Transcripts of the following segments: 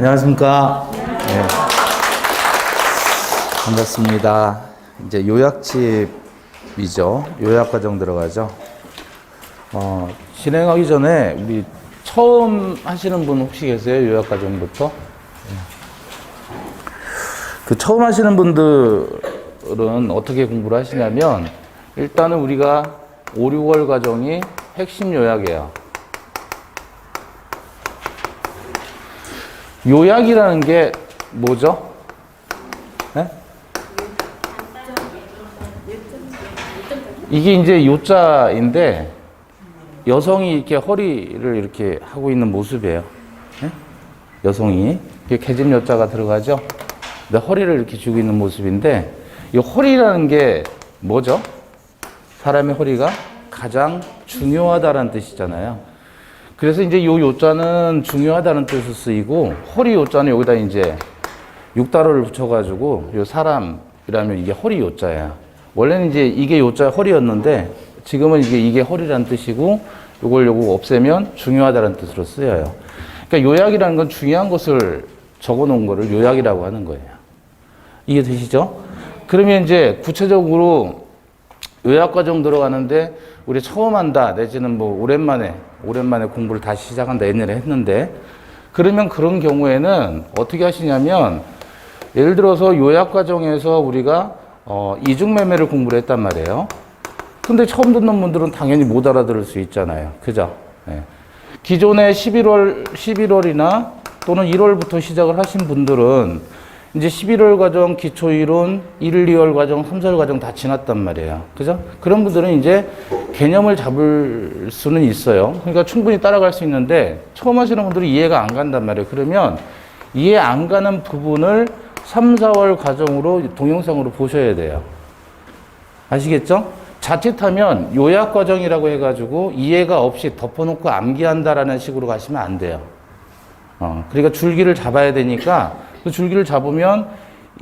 안녕하십니까. 네. 반갑습니다. 이제 요약집이죠. 요약과정 들어가죠. 진행하기 전에 우리 처음 하시는 분 혹시 계세요? 요약과정부터? 그 처음 하시는 분들은 어떻게 공부를 하시냐면 일단은 우리가 5, 6월 과정이 핵심 요약이에요. 요약이라는 게 뭐죠? 네? 이게 이제 요자인데 여성이 이렇게 허리를 이렇게 하고 있는 모습이에요. 네? 여성이 이렇게 계집 요자가 들어가죠. 근데 허리를 이렇게 쥐고 있는 모습인데 이 허리라는 게 뭐죠? 사람의 허리가 가장 중요하다는 뜻이잖아요. 그래서 이제 요 요자는 중요하다는 뜻으로 쓰이고 허리 요자는 여기다 이제 육달어를 붙여가지고 요 사람이라면 이게 허리 요자야. 원래는 이제 이게 요자 허리였는데 지금은 이게 허리라는 뜻이고 요걸 없애면 중요하다는 뜻으로 쓰여요. 그러니까 요약이라는 건 중요한 것을 적어 놓은 거를 요약이라고 하는 거예요. 이해 되시죠? 그러면 이제 구체적으로 요약 과정 들어가는데 우리 처음 한다 내지는 뭐 오랜만에 공부를 다시 시작한다 옛날에 했는데 그러면 그런 경우에는 어떻게 하시냐면 예를 들어서 요약 과정에서 우리가 이중매매를 공부를 했단 말이에요. 근데 처음 듣는 분들은 당연히 못 알아들을 수 있잖아요. 그죠? 네. 기존에 11월이나 또는 1월부터 시작을 하신 분들은 이제 11월 과정, 기초이론, 1, 2월 과정, 3, 4월 과정 다 지났단 말이에요. 그죠? 그런 분들은 이제 개념을 잡을 수는 있어요. 그러니까 충분히 따라갈 수 있는데 처음 하시는 분들은 이해가 안 간단 말이에요. 그러면 이해 안 가는 부분을 3, 4월 과정으로 동영상으로 보셔야 돼요. 아시겠죠? 자칫하면 요약 과정이라고 해가지고 이해가 없이 덮어놓고 암기한다라는 식으로 가시면 안 돼요. 그러니까 줄기를 잡아야 되니까 그 줄기를 잡으면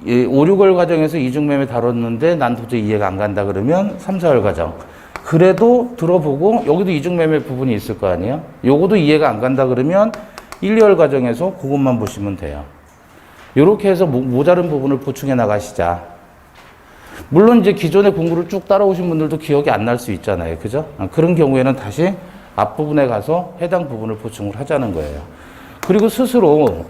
5, 6월 과정에서 이중매매 다뤘는데 난 도저히 이해가 안 간다 그러면 3, 4월 과정. 그래도 들어보고 여기도 이중매매 부분이 있을 거 아니에요? 요것도 이해가 안 간다 그러면 1, 2월 과정에서 그것만 보시면 돼요. 요렇게 해서 모자른 부분을 보충해 나가시자. 물론 이제 기존의 공부를 쭉 따라오신 분들도 기억이 안 날 수 있잖아요. 그죠? 그런 경우에는 다시 앞부분에 가서 해당 부분을 보충을 하자는 거예요. 그리고 스스로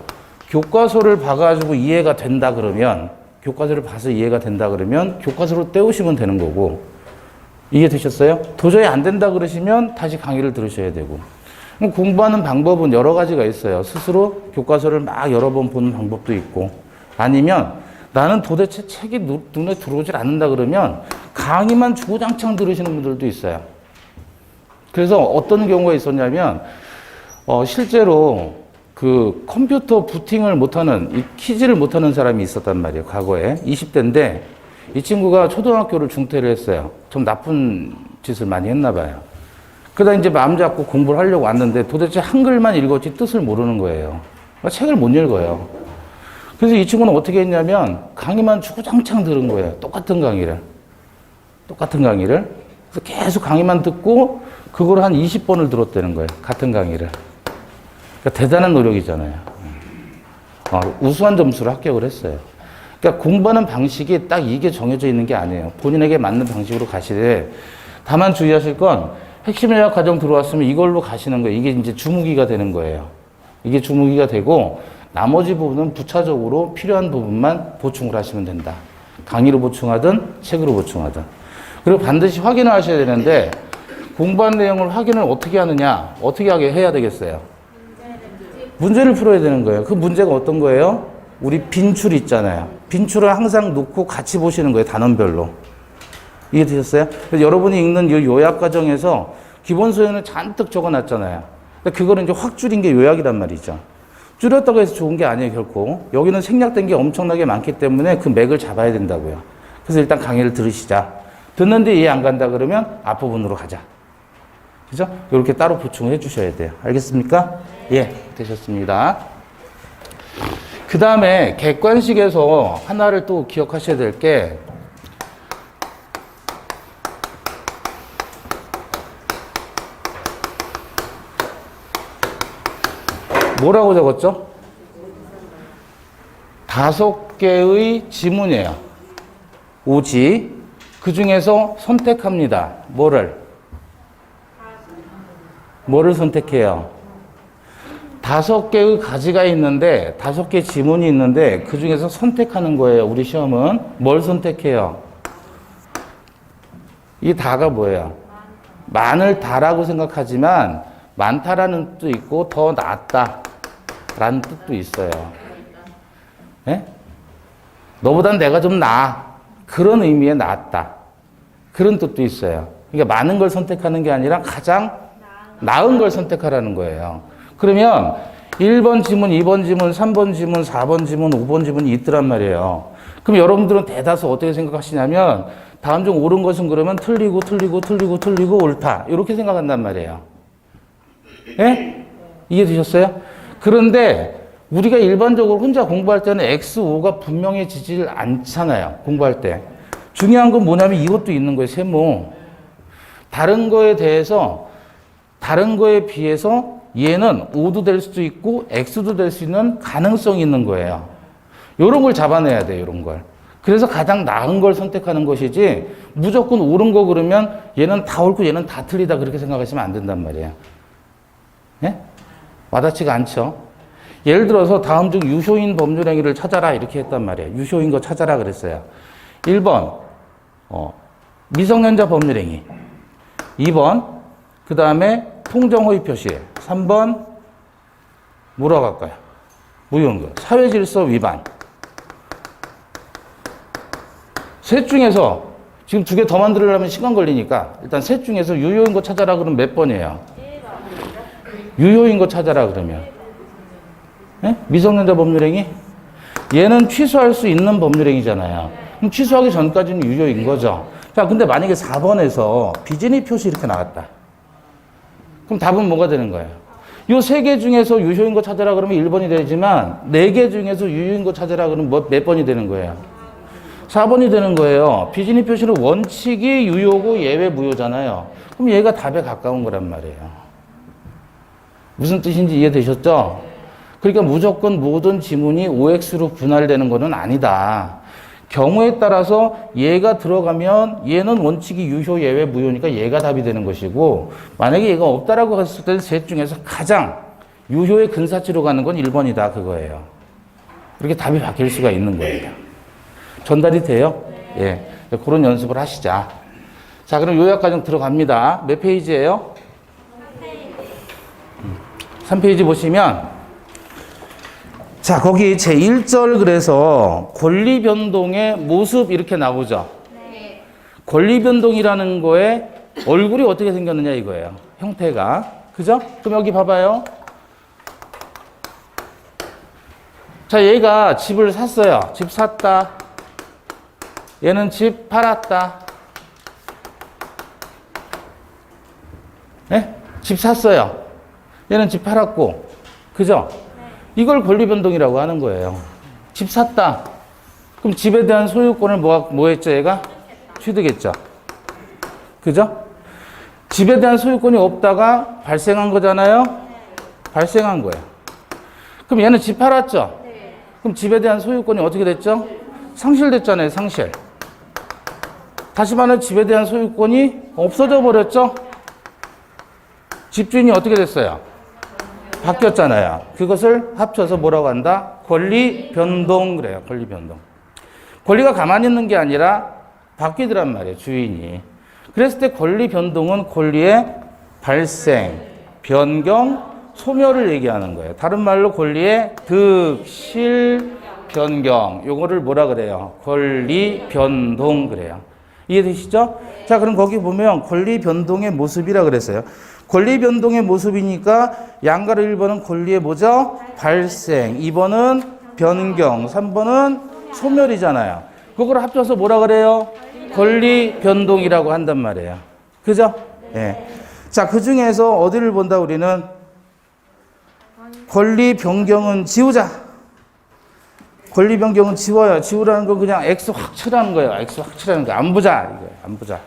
교과서를 봐가지고 이해가 된다 그러면 교과서를 봐서 이해가 된다 그러면 교과서로 떼우시면 되는 거고 이해되셨어요? 도저히 안 된다 그러시면 다시 강의를 들으셔야 되고 공부하는 방법은 여러 가지가 있어요. 스스로 교과서를 막 여러 번 보는 방법도 있고 아니면 나는 도대체 책이 눈에 들어오질 않는다 그러면 강의만 주구장창 들으시는 분들도 있어요. 그래서 어떤 경우가 있었냐면 실제로 그 컴퓨터 부팅을 못하는, 이 키지를 못하는 사람이 있었단 말이에요. 과거에 20대인데 이 친구가 초등학교를 중퇴를 했어요. 좀 나쁜 짓을 많이 했나 봐요. 그러다 이제 마음 잡고 공부를 하려고 왔는데 도대체 한글만 읽었지 뜻을 모르는 거예요. 그러니까 책을 못 읽어요. 그래서 이 친구는 어떻게 했냐면 강의만 주구장창 들은 거예요. 똑같은 강의를. 그래서 계속 강의만 듣고 그걸 한 20번을 들었다는 거예요. 같은 강의를. 그러니까 대단한 노력이잖아요. 우수한 점수로 합격을 했어요. 그러니까 공부하는 방식이 딱 이게 정해져 있는 게 아니에요. 본인에게 맞는 방식으로 가시되 다만 주의하실 건 핵심 요약 과정 들어왔으면 이걸로 가시는 거예요. 이게 이제 주무기가 되는 거예요. 이게 주무기가 되고 나머지 부분은 부차적으로 필요한 부분만 보충을 하시면 된다. 강의로 보충하든 책으로 보충하든. 그리고 반드시 확인을 하셔야 되는데 공부한 내용을 확인을 어떻게 하느냐? 어떻게 하게 해야 되겠어요? 문제를 풀어야 되는 거예요. 그 문제가 어떤 거예요? 우리 빈줄 있잖아요. 빈줄을 항상 놓고 같이 보시는 거예요. 단원별로. 이해되셨어요? 그래서 여러분이 읽는 이 요약 과정에서 기본 소연을 잔뜩 적어놨잖아요. 그러니까 그거는 이제 확 줄인 게 요약이란 말이죠. 줄였다고 해서 좋은 게 아니에요, 결코. 여기는 생략된 게 엄청나게 많기 때문에 그 맥을 잡아야 된다고요. 그래서 일단 강의를 들으시자. 듣는데 이해 안 간다 그러면 앞부분으로 가자. 그죠? 이렇게 따로 보충을 해주셔야 돼요. 알겠습니까? 예, 되셨습니다. 그 다음에 객관식에서 하나를 또 기억하셔야 될 게 뭐라고 적었죠? 5개의 지문이에요. 오지. 그 중에서 선택합니다. 뭐를 선택해요? 5개의 가지가 있는데 5개 지문이 있는데 그 중에서 선택하는 거예요. 우리 시험은 뭘 선택해요? 이 다가 뭐예요? 많을 다라고 생각하지만 많다라는 뜻도 있고 더 낫다 라는 뜻도 있어요. 네? 너보단 내가 좀 나아. 그런 의미의 낫다. 그런 뜻도 있어요. 그러니까 많은 걸 선택하는 게 아니라 가장 나은 걸 선택하라는 거예요. 그러면 1번 지문, 2번 지문, 3번 지문, 4번 지문, 5번 지문이 있더란 말이에요. 그럼 여러분들은 대다수 어떻게 생각하시냐면 다음 중 옳은 것은 그러면 틀리고 옳다. 이렇게 생각한단 말이에요. 예? 이해되셨어요? 그런데 우리가 일반적으로 혼자 공부할 때는 X, O가 분명해지질 않잖아요. 공부할 때. 중요한 건 뭐냐면 이것도 있는 거예요. 세모. 다른 거에 대해서, 다른 거에 비해서 얘는 O도 될 수도 있고 X도 될 수 있는 가능성이 있는 거예요. 이런 걸 잡아내야 돼요. 이런 걸. 그래서 가장 나은 걸 선택하는 것이지 무조건 옳은 거 그러면 얘는 다 옳고 얘는 다 틀리다 그렇게 생각하시면 안 된단 말이에요. 예? 와닿지가 않죠? 예를 들어서 다음 중 유효인 법률행위를 찾아라 이렇게 했단 말이에요. 유효인 거 찾아라 그랬어요. 1번 미성년자 법률행위, 2번 그 다음에 통정허위 표시, 3번 뭐라고 할까요? 무효인거, 사회질서 위반. 셋 중에서 지금 2개 더 만들려면 시간 걸리니까 일단 셋 중에서 유효인 거 찾아라 그러면 몇 번이에요? 유효인 거 찾아라 그러면 네? 미성년자 법률행위? 얘는 취소할 수 있는 법률행위잖아요. 그럼 취소하기 전까지는 유효인 거죠. 자, 근데 만약에 4번에서 비진입 표시 이렇게 나왔다. 그럼 답은 뭐가 되는 거예요? 요 3개 중에서 유효인 거 찾아라 그러면 1번이 되지만 4개 중에서 유효인 거 찾아라 그러면 몇 번이 되는 거예요? 4번이 되는 거예요. 비진입 표시는 원칙이 유효고 예외 무효잖아요. 그럼 얘가 답에 가까운 거란 말이에요. 무슨 뜻인지 이해되셨죠? 그러니까 무조건 모든 지문이 OX로 분할되는 것은 아니다. 경우에 따라서 얘가 들어가면 얘는 원칙이 유효, 예외, 무효니까 얘가 답이 되는 것이고 만약에 얘가 없다라고 했을 때 셋 중에서 가장 유효의 근사치로 가는 건 1번이다 그거예요. 그렇게 답이 바뀔 수가 있는 거예요. 전달이 돼요? 예. 그런 연습을 하시자. 자, 그럼 요약과정 들어갑니다. 몇 페이지예요? 3페이지 보시면 자, 거기 제1절 그래서 권리 변동의 모습 이렇게 나오죠. 네. 권리 변동이라는 거에 얼굴이 어떻게 생겼느냐 이거예요. 형태가. 그죠? 그럼 여기 봐봐요. 자, 얘가 집을 샀어요. 집 샀다. 얘는 집 팔았다. 네? 집 샀어요. 얘는 집 팔았고. 그죠? 이걸 권리 변동이라고 하는 거예요. 집 샀다. 그럼 집에 대한 소유권을 뭐 했죠, 얘가? 취득했죠. 그죠? 집에 대한 소유권이 없다가 발생한 거잖아요? 발생한 거예요. 그럼 얘는 집 팔았죠? 그럼 집에 대한 소유권이 어떻게 됐죠? 상실됐잖아요, 상실. 다시 말해 집에 대한 소유권이 없어져 버렸죠? 집주인이 어떻게 됐어요? 바뀌었잖아요. 그것을 합쳐서 뭐라고 한다? 권리 변동 그래요. 권리 변동. 권리가 가만히 있는 게 아니라 바뀌더란 말이에요. 주인이. 그랬을 때 권리 변동은 권리의 발생, 변경, 소멸을 얘기하는 거예요. 다른 말로 권리의 득, 실, 변경. 요거를 뭐라 그래요? 권리 변동 그래요. 이해되시죠? 자, 그럼 거기 보면 권리 변동의 모습이라 그랬어요. 권리 변동의 모습이니까 양가로 1번은 권리의 뭐죠? 발생. 2번은 변경. 3번은 소멸이잖아요. 그걸 합쳐서 뭐라 그래요? 권리 변동이라고 한단 말이에요. 그죠? 예. 네. 자, 그 중에서 어디를 본다 우리는? 권리 변경은 지우자. 권리 변경은 지워요. 지우라는 건 그냥 X 확 칠하는 거예요. X 확 칠하는 거. 안 보자. 이거예요. 안 보자.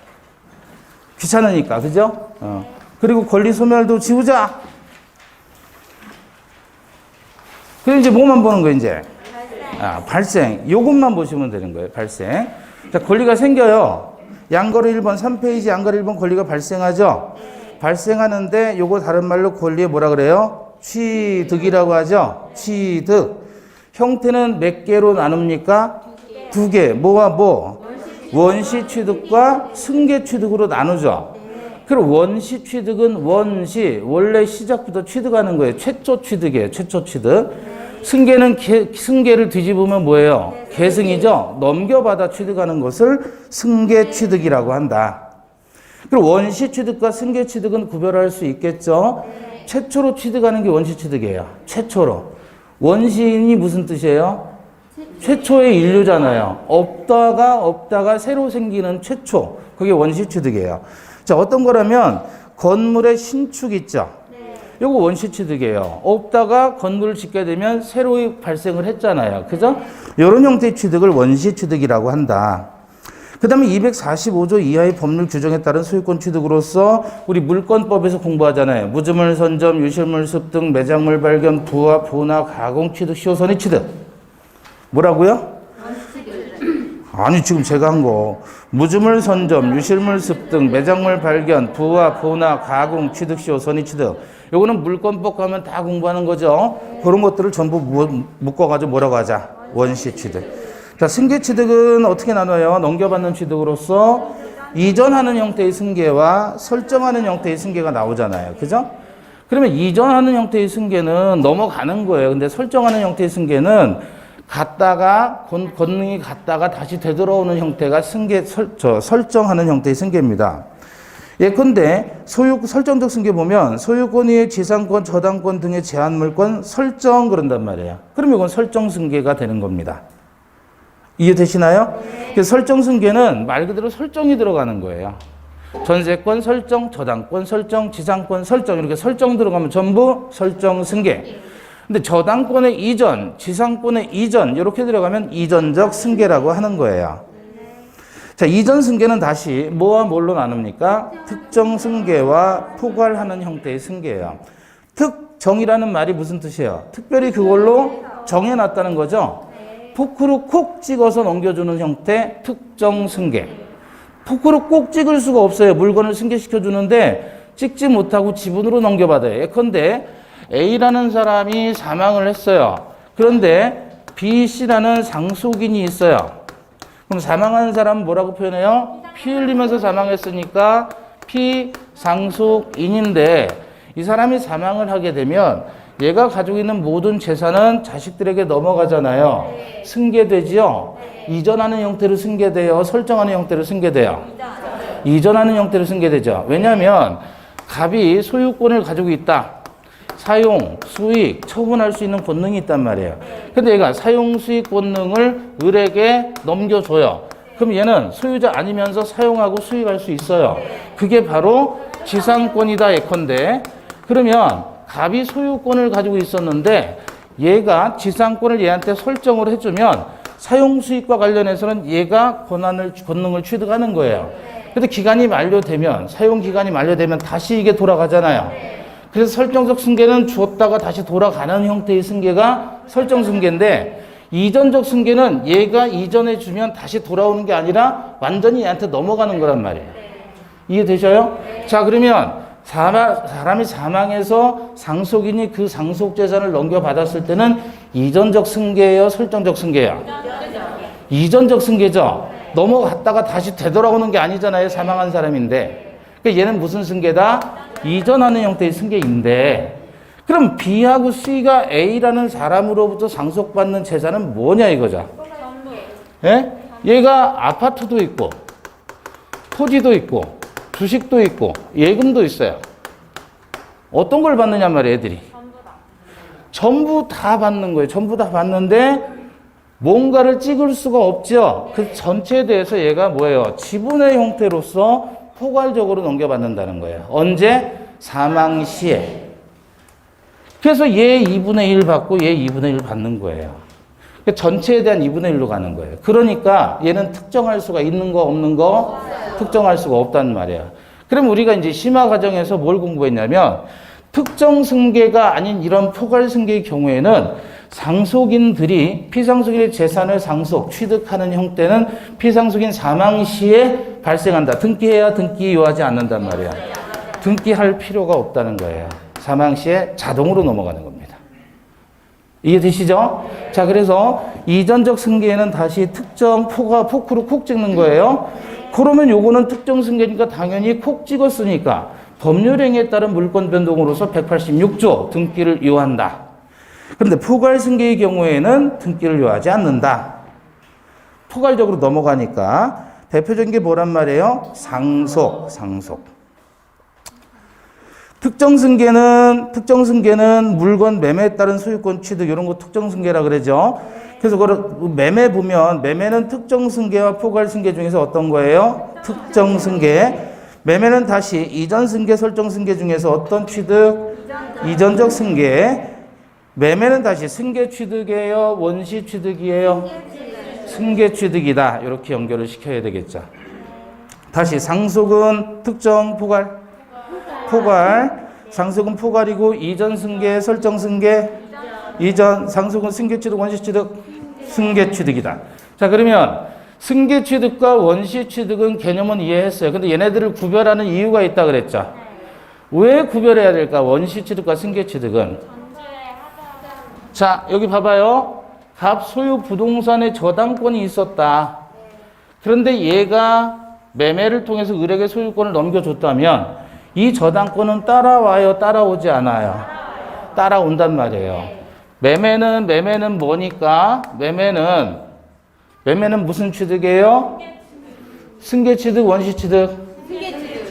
귀찮으니까. 그죠? 그리고 권리 소멸도 지우자. 그럼 이제 뭐만 보는 거예요, 이제? 발생. 요것만 보시면 되는 거예요. 발생. 자, 권리가 생겨요. 양거래 1번 3페이지 양거래 1번 권리가 발생하죠. 발생하는데 요거 다른 말로 권리에 뭐라 그래요? 취득이라고 하죠. 취득. 형태는 몇 개로 나눕니까? 두 개. 뭐와 뭐? 원시 취득과 승계 취득으로 나누죠. 그럼 원시 취득은 원래 시작부터 취득하는 거예요. 최초 취득이에요. 최초 취득. 승계는 승계를 뒤집으면 뭐예요? 계승이죠. 넘겨받아 취득하는 것을 승계 취득이라고 한다. 그리고 원시 취득과 승계 취득은 구별할 수 있겠죠. 최초로 취득하는 게 원시 취득이에요. 최초로. 원시인이 무슨 뜻이에요? 최초의 인류잖아요. 없다가 새로 생기는 최초. 그게 원시 취득이에요. 자, 어떤 거라면 건물의 신축 있죠. 요거 원시 취득이에요. 없다가 건물을 짓게 되면 새로 발생을 했잖아요. 그죠? 이런 형태의 취득을 원시 취득이라고 한다. 그 다음에 245조 이하의 법률 규정에 따른 소유권 취득으로서 우리 물권법에서 공부하잖아요. 무주물 선점, 유실물 습득, 매장물 발견, 부화, 보나, 가공 취득, 시효선의 취득. 뭐라고요? 아니, 지금 제가 한 거. 무주물 선점, 유실물 습득, 매장물 발견, 부화, 보나, 가공 취득, 시효선의 취득. 요거는 물권법 가면 다 공부하는 거죠. 그런 것들을 전부 묶어가지고 뭐라고 하자? 원시 취득. 자, 승계 취득은 어떻게 나눠요? 넘겨받는 취득으로서 이전하는 형태의 승계와 설정하는 형태의 승계가 나오잖아요. 그죠? 그러면 이전하는 형태의 승계는 넘어가는 거예요. 근데 설정하는 형태의 승계는 권능이 갔다가 다시 되돌아오는 형태가 설정하는 형태의 승계입니다. 예컨대 설정적 승계 보면 소유권의 지상권, 저당권 등의 제한물권 설정 그런단 말이에요. 그럼 이건 설정 승계가 되는 겁니다. 이해되시나요? 그래서 설정 승계는 말 그대로 설정이 들어가는 거예요. 전세권 설정, 저당권 설정, 지상권 설정 이렇게 설정 들어가면 전부 설정 승계. 근데 저당권의 이전, 지상권의 이전 이렇게 들어가면 이전적 승계라고 하는 거예요. 자, 이전 승계는 다시 뭐와 뭘로 나눕니까? 특정 승계와 포괄하는 형태의 승계예요. 특정이라는 말이 무슨 뜻이에요? 특별히 그걸로 정해놨다는 거죠. 포크로 콕 찍어서 넘겨주는 형태 특정 승계. 포크로 꼭 찍을 수가 없어요. 물건을 승계시켜주는데 찍지 못하고 지분으로 넘겨받아요. 예컨대 A라는 사람이 사망을 했어요. 그런데 B, C라는 상속인이 있어요. 그럼 사망한 사람은 뭐라고 표현해요? 피 흘리면서 사망했으니까 피상속인인데 이 사람이 사망을 하게 되면 얘가 가지고 있는 모든 재산은 자식들에게 넘어가잖아요. 승계되지요? 이전하는 형태로 승계돼요? 설정하는 형태로 승계돼요? 이전하는 형태로 승계되죠. 왜냐하면 갑이 소유권을 가지고 있다. 사용, 수익, 처분할 수 있는 권능이 있단 말이에요. 근데 얘가 사용, 수익 권능을 을에게 넘겨줘요. 그럼 얘는 소유자 아니면서 사용하고 수익할 수 있어요. 그게 바로 지상권이다 예컨대. 그러면 갑이 소유권을 가지고 있었는데 얘가 지상권을 얘한테 설정을 해주면 사용 수익과 관련해서는 얘가 권능을 취득하는 거예요. 근데 기간이 만료되면 사용 기간이 만료되면 다시 이게 돌아가잖아요. 그래서 설정적 승계는 주었다가 다시 돌아가는 형태의 승계가 설정 승계인데 이전적 승계는 얘가 이전해 주면 다시 돌아오는 게 아니라 완전히 얘한테 넘어가는 거란 말이에요. 이해되셔요? 자, 그러면 사람이 사망해서 상속인이 그 상속 재산을 넘겨받았을 때는 이전적 승계예요? 설정적 승계예요? 이전적 승계죠. 넘어갔다가 다시 되돌아오는 게 아니잖아요. 사망한 사람인데. 그러니까 얘는 무슨 승계다? 이전하는 형태의 승계인데 그럼 B하고 C가 A라는 사람으로부터 상속받는 재산은 뭐냐 이거죠. 예? 얘가 아파트도 있고 토지도 있고 주식도 있고 예금도 있어요. 어떤 걸 받느냐 말이에요, 애들이. 전부 다 받는 거예요. 전부 다 받는데 뭔가를 찍을 수가 없죠. 그 전체에 대해서 얘가 뭐예요? 지분의 형태로서 포괄적으로 넘겨받는다는 거예요. 언제? 사망 시에. 그래서 얘 2분의 1 받고 얘 2분의 1 받는 거예요. 전체에 대한 2분의 1로 가는 거예요. 그러니까 얘는 특정할 수가 있는 거 없는 거 특정할 수가 없다는 말이에요. 그럼 우리가 이제 심화 과정에서 뭘 공부했냐면 특정 승계가 아닌 이런 포괄 승계의 경우에는 상속인들이 피상속인의 재산을 상속, 취득하는 형태는 피상속인 사망 시에 발생한다. 등기해야 등기 요하지 않는단 말이야. 등기할 필요가 없다는 거예요. 사망 시에 자동으로 넘어가는 겁니다. 이해되시죠? 자, 그래서 이전적 승계에는 다시 특정 포크로 콕 찍는 거예요. 그러면 요거는 특정 승계니까 당연히 콕 찍었으니까 법률행위에 따른 물권 변동으로서 186조 등기를 요한다. 그런데 포괄 승계의 경우에는 등기를 요하지 않는다. 포괄적으로 넘어가니까 대표적인 게 뭐란 말이에요? 상속. 특정 승계는 물건 매매에 따른 소유권 취득 이런 거 특정 승계라 그러죠. 그래서 매매 보면 매매는 특정 승계와 포괄 승계 중에서 어떤 거예요? 특정 승계. 매매는 다시 이전 승계, 설정 승계 중에서 어떤 취득? 이전적 승계. 매매는 다시 승계 취득이에요? 원시 취득이에요? 승계 취득이다. 이렇게 연결을 시켜야 되겠죠. 다시 상속은 특정, 포괄? 포괄. 상속은 포괄이고 이전 승계, 설정 승계? 이전. 상속은 승계 취득, 원시 취득? 승계 취득이다. 자, 그러면 승계 취득과 원시 취득은 개념은 이해했어요. 근데 얘네들을 구별하는 이유가 있다 그랬죠. 왜 구별해야 될까? 원시 취득과 승계 취득은. 자, 여기 봐봐요. 갑 소유 부동산의 저당권이 있었다. 그런데 얘가 매매를 통해서 을에게 소유권을 넘겨줬다면 이 저당권은 따라와요? 따라오지 않아요? 따라온단 말이에요. 매매는 뭐니까? 매매는 무슨 취득이에요? 승계 취득, 원시 취득?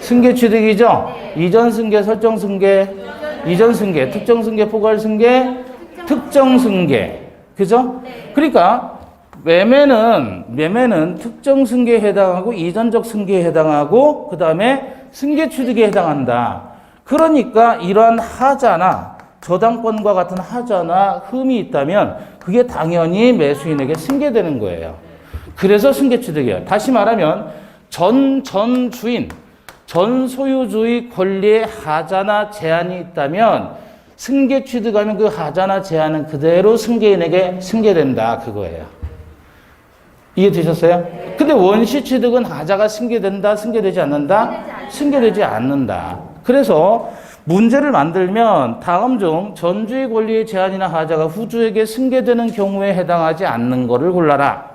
승계 취득이죠? 이전 승계, 설정 승계? 이전 승계, 특정 승계, 포괄 승계? 특정 승계. 그죠? 그러니까 매매는 특정 승계에 해당하고 이전적 승계에 해당하고 그 다음에 승계 취득에 해당한다. 그러니까 이러한 하자나 저당권과 같은 하자나 흠이 있다면 그게 당연히 매수인에게 승계되는 거예요. 그래서 승계 취득이에요. 다시 말하면 전 소유주의 권리에 하자나 제한이 있다면 승계 취득하면 그 하자나 제한은 그대로 승계인에게 승계된다. 그거예요. 이해되셨어요? 근데 원시 취득은 하자가 승계된다, 승계되지 않는다? 승계되지 않는다. 그래서 문제를 만들면 다음 중 전주의 권리의 제한이나 하자가 후주에게 승계되는 경우에 해당하지 않는 거를 골라라.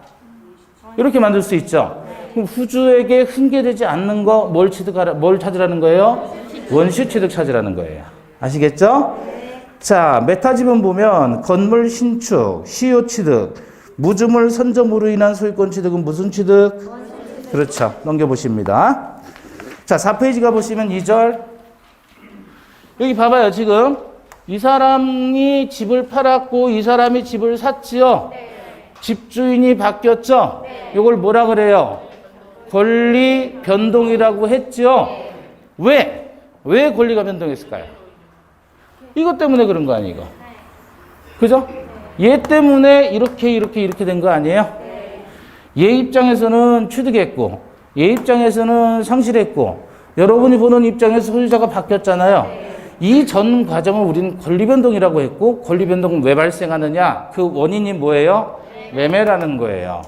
이렇게 만들 수 있죠. 그럼 후주에게 승계되지 않는 거 뭘 찾으라는 거예요? 원시 취득 찾으라는 거예요. 아시겠죠? 자, 메타지문 보면 건물 신축, 시효 취득, 무주물 선점으로 인한 소유권 취득은 무슨 취득? 그렇죠. 넘겨보십니다. 자, 4페이지 가보시면 2절. 여기 봐봐요. 지금 이 사람이 집을 팔았고 이 사람이 집을 샀지요. 집주인이 바뀌었죠. 이걸 뭐라 그래요? 권리 변동이라고 했죠. 왜 권리가 변동했을까요? 이것 때문에 그런 거 아니에요? 그죠? 얘 때문에 이렇게 된 거 아니에요? 얘 입장에서는 취득했고 얘 입장에서는 상실했고 여러분이 보는 입장에서 소유자가 바뀌었잖아요. 이 전 과정을 우리는 권리 변동이라고 했고 권리 변동은 왜 발생하느냐? 그 원인이 뭐예요? 매매라는 거예요.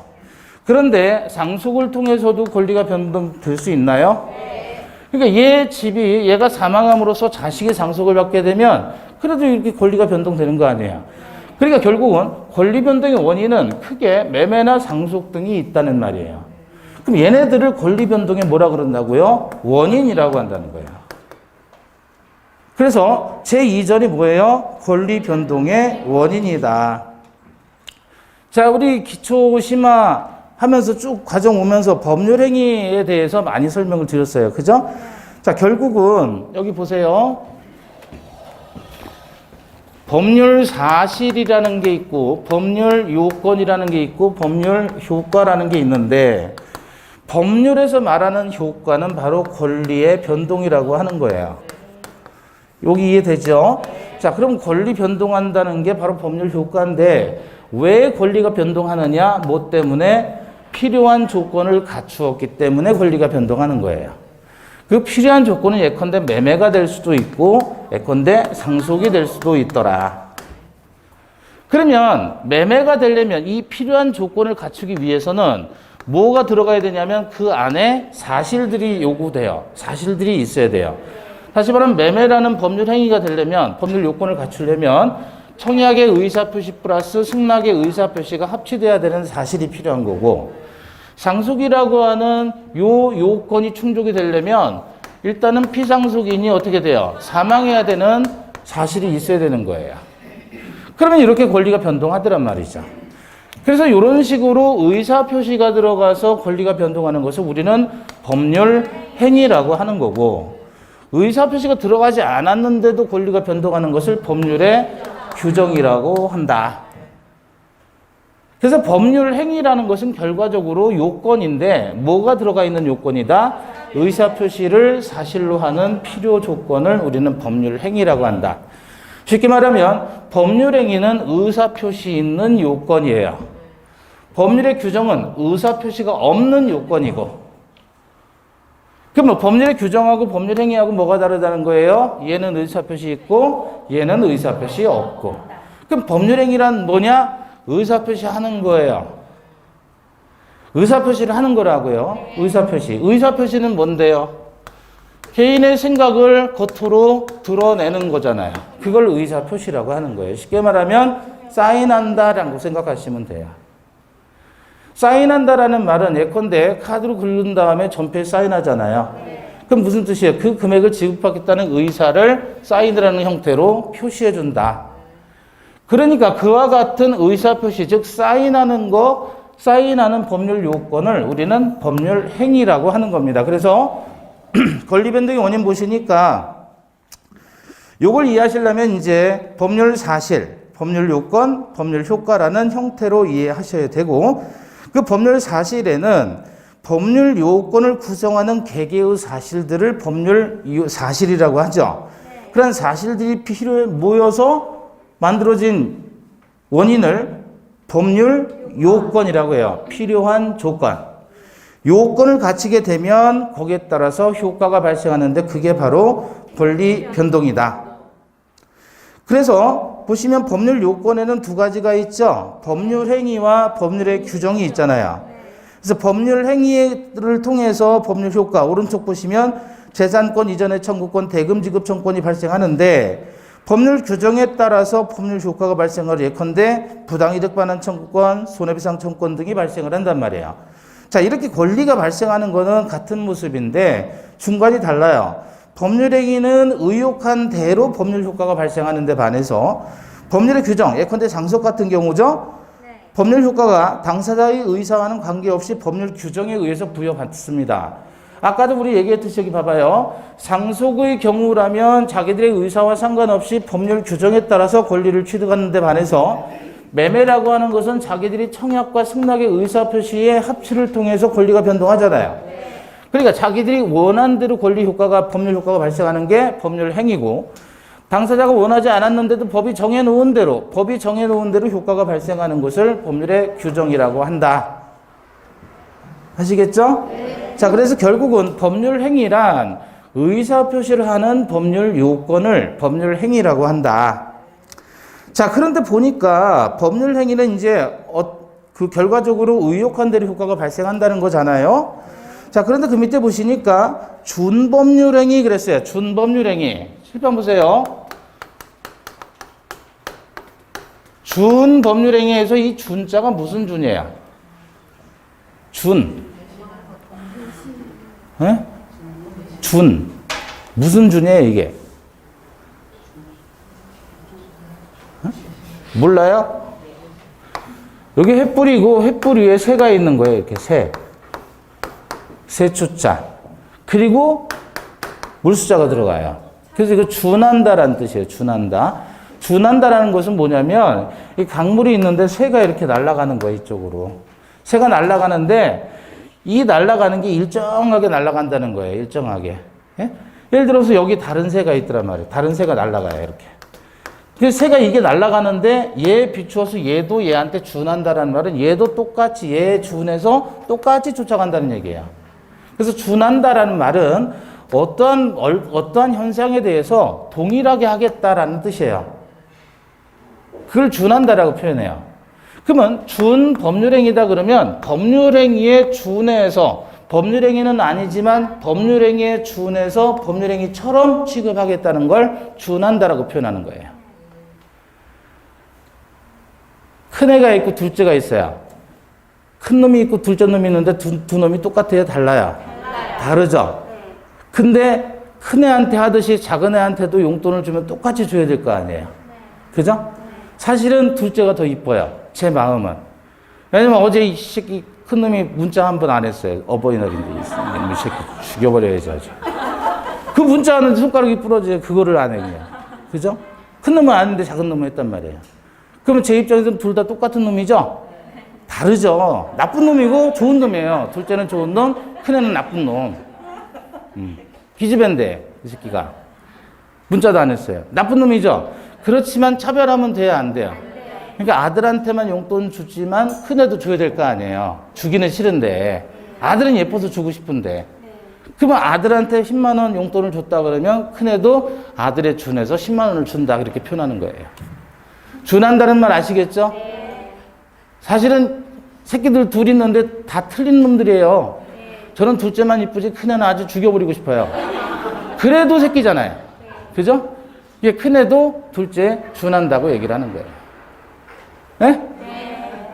그런데 상속을 통해서도 권리가 변동될 수 있나요? 그러니까 얘가 사망함으로써 자식이 상속을 받게 되면 그래도 이렇게 권리가 변동되는 거 아니에요. 그러니까 결국은 권리 변동의 원인은 크게 매매나 상속 등이 있다는 말이에요. 그럼 얘네들을 권리 변동에 뭐라 그런다고요? 원인이라고 한다는 거예요. 그래서 제2절이 뭐예요? 권리 변동의 원인이다. 자, 우리 기초 심화 하면서 쭉 과정 오면서 법률 행위에 대해서 많이 설명을 드렸어요. 그죠? 자, 결국은 여기 보세요. 법률 사실이라는 게 있고 법률 요건이라는 게 있고 법률 효과라는 게 있는데 법률에서 말하는 효과는 바로 권리의 변동이라고 하는 거예요. 여기 이해되죠? 자, 그럼 권리 변동한다는 게 바로 법률 효과인데 왜 권리가 변동하느냐? 뭐 때문에? 필요한 조건을 갖추었기 때문에 권리가 변동하는 거예요. 그 필요한 조건은 예컨대 매매가 될 수도 있고 예컨대 상속이 될 수도 있더라. 그러면 매매가 되려면 이 필요한 조건을 갖추기 위해서는 뭐가 들어가야 되냐면 그 안에 사실들이 요구돼요. 사실들이 있어야 돼요. 다시 말하면 매매라는 법률 행위가 되려면, 법률 요건을 갖추려면 청약의 의사표시 플러스 승낙의 의사표시가 합치돼야 되는 사실이 필요한 거고, 상속이라고 하는 요 요건이 충족이 되려면 일단은 피상속인이 어떻게 돼요? 사망해야 되는 사실이 있어야 되는 거예요. 그러면 이렇게 권리가 변동하더란 말이죠. 그래서 이런 식으로 의사표시가 들어가서 권리가 변동하는 것을 우리는 법률 행위라고 하는 거고, 의사표시가 들어가지 않았는데도 권리가 변동하는 것을 법률의 규정이라고 한다. 그래서 법률 행위라는 것은 결과적으로 요건인데, 뭐가 들어가 있는 요건이다? 의사표시를 사실로 하는 필요 조건을 우리는 법률 행위라고 한다. 쉽게 말하면 법률 행위는 의사표시 있는 요건이에요. 법률의 규정은 의사표시가 없는 요건이고, 그럼 뭐 법률의 규정하고 법률 행위하고 뭐가 다르다는 거예요? 얘는 의사표시 있고 얘는 의사표시 없고. 그럼 법률 행위란 뭐냐? 의사표시 하는 거예요. 의사표시를 하는 거라고요. 의사표시. 의사표시는 뭔데요? 개인의 생각을 겉으로 드러내는 거잖아요. 그걸 의사표시라고 하는 거예요. 쉽게 말하면 사인한다라고 생각하시면 돼요. 사인한다라는 말은 예컨대 카드로 긁은 다음에 전표에 사인하잖아요. 그럼 무슨 뜻이에요? 그 금액을 지급하겠다는 의사를 사인이라는 형태로 표시해준다. 그러니까 그와 같은 의사표시, 즉 사인하는 거, 사인하는 법률 요건을 우리는 법률 행위라고 하는 겁니다. 그래서 권리 변동의 원인 보시니까 요걸 이해하시려면 이제 법률 사실, 법률 요건, 법률 효과라는 형태로 이해하셔야 되고, 그 법률 사실에는 법률 요건을 구성하는 개개의 사실들을 법률 사실이라고 하죠. 그런 사실들이 필요해 모여서 만들어진 원인을 법률 요건이라고 해요. 필요한 조건. 요건을 갖추게 되면 거기에 따라서 효과가 발생하는데 그게 바로 권리 변동이다. 그래서 보시면 법률 요건에는 두 가지가 있죠. 법률 행위와 법률의 규정이 있잖아요. 그래서 법률 행위를 통해서 법률 효과, 오른쪽 보시면 재산권 이전의 청구권, 대금 지급 청구권이 발생하는데, 법률 규정에 따라서 법률 효과가 발생을 예컨대 부당이득 반환 청구권, 손해배상 청구권 등이 발생을 한단 말이에요. 자, 이렇게 권리가 발생하는 거는 같은 모습인데 중간이 달라요. 법률 행위는 의혹한 대로 법률 효과가 발생하는 데 반해서 법률의 규정, 예컨대 상속 같은 경우죠. 법률 효과가 당사자의 의사와는 관계없이 법률 규정에 의해서 부여받습니다. 아까도 우리 얘기했듯이 여기 봐봐요. 상속의 경우라면 자기들의 의사와 상관없이 법률 규정에 따라서 권리를 취득하는 데 반해서 매매라고 하는 것은 자기들이 청약과 승낙의 의사표시의 합치를 통해서 권리가 변동하잖아요. 그러니까 자기들이 원한 대로 권리 효과가, 법률 효과가 발생하는 게 법률 행위고, 당사자가 원하지 않았는데도 법이 정해놓은 대로 효과가 발생하는 것을 법률의 규정이라고 한다. 아시겠죠? 네. 자, 그래서 결국은 법률 행위란 의사표시를 하는 법률 요건을 법률 행위라고 한다. 자, 그런데 보니까 법률 행위는 이제 그 결과적으로 의혹한 대로 효과가 발생한다는 거잖아요. 자, 그런데 그 밑에 보시니까 준법률행위 그랬어요. 준법률행위. 실판 보세요. 준법률행위에서 이 준자가 무슨 준이에요? 준. 에? 준. 무슨 준이에요, 이게? 에? 몰라요? 여기 횃불이고 횃불 위에 새가 있는 거예요, 이렇게 새. 세추자. 그리고 물수자가 들어가요. 그래서 이거 준한다라는 뜻이에요. 준한다. 준한다라는 것은 뭐냐면 이 강물이 있는데 새가 이렇게 날아가는 거예요. 이쪽으로. 새가 날아가는데 이 날아가는 게 일정하게 날아간다는 거예요. 일정하게. 예? 예를 들어서 여기 다른 새가 있더란 말이에요. 다른 새가 날아가요. 이렇게. 그래서 새가 이게 날아가는데 얘에 비추어서 얘도 얘한테 준한다라는 말은 얘도 똑같이 얘에 준해서 똑같이 쫓아간다는 얘기예요. 그래서 준한다라는 말은 어떠한 현상에 대해서 동일하게 하겠다라는 뜻이에요. 그걸 준한다라고 표현해요. 그러면 준 법률행위다 그러면 법률행위에 준해서 법률행위는 아니지만 법률행위에 준해서 법률행위처럼 취급하겠다는 걸 준한다라고 표현하는 거예요. 큰애가 있고 둘째가 있어요. 큰 놈이 있고 둘째 놈이 있는데 두 놈이 똑같아요? 달라요? 다르죠? 근데 큰애한테 하듯이 작은애한테도 용돈을 주면 똑같이 줘야 될 거 아니에요? 그죠? 사실은 둘째가 더 이뻐요. 제 마음은. 왜냐면 어제 이 새끼 큰 놈이 문자 한 번 안 했어요. 어버이날인데 이 새끼 죽여버려야지 아주. 그 문자 하는데 손가락이 부러져요. 그거를 안 해 그냥. 그죠? 큰 놈은 아는데 작은 놈은 했단 말이에요. 그러면 제 입장에서는 둘 다 똑같은 놈이죠? 다르죠. 나쁜 놈이고 좋은 놈이에요. 둘째는 좋은 놈, 큰애는 나쁜 놈. 기집애인데 이 새끼가 문자도 안 했어요. 나쁜 놈이죠. 그렇지만 차별하면 돼요, 안 돼요? 그러니까 아들한테만 용돈 주지만 큰애도 줘야 될 거 아니에요. 주기는 싫은데 아들은 예뻐서 주고 싶은데 그러면 아들한테 10만 원 용돈을 줬다 그러면 큰애도 아들에 준해서 10만 원을 준다 그렇게 표현하는 거예요. 준한다는 말 아시겠죠? 사실은 새끼들 둘 있는데 다 틀린 놈들이에요. 저는 둘째만 이쁘지 큰애는 아주 죽여버리고 싶어요. 그래도 새끼잖아요. 그죠? 이게 큰애도 둘째 준한다고 얘기를 하는 거예요. 네?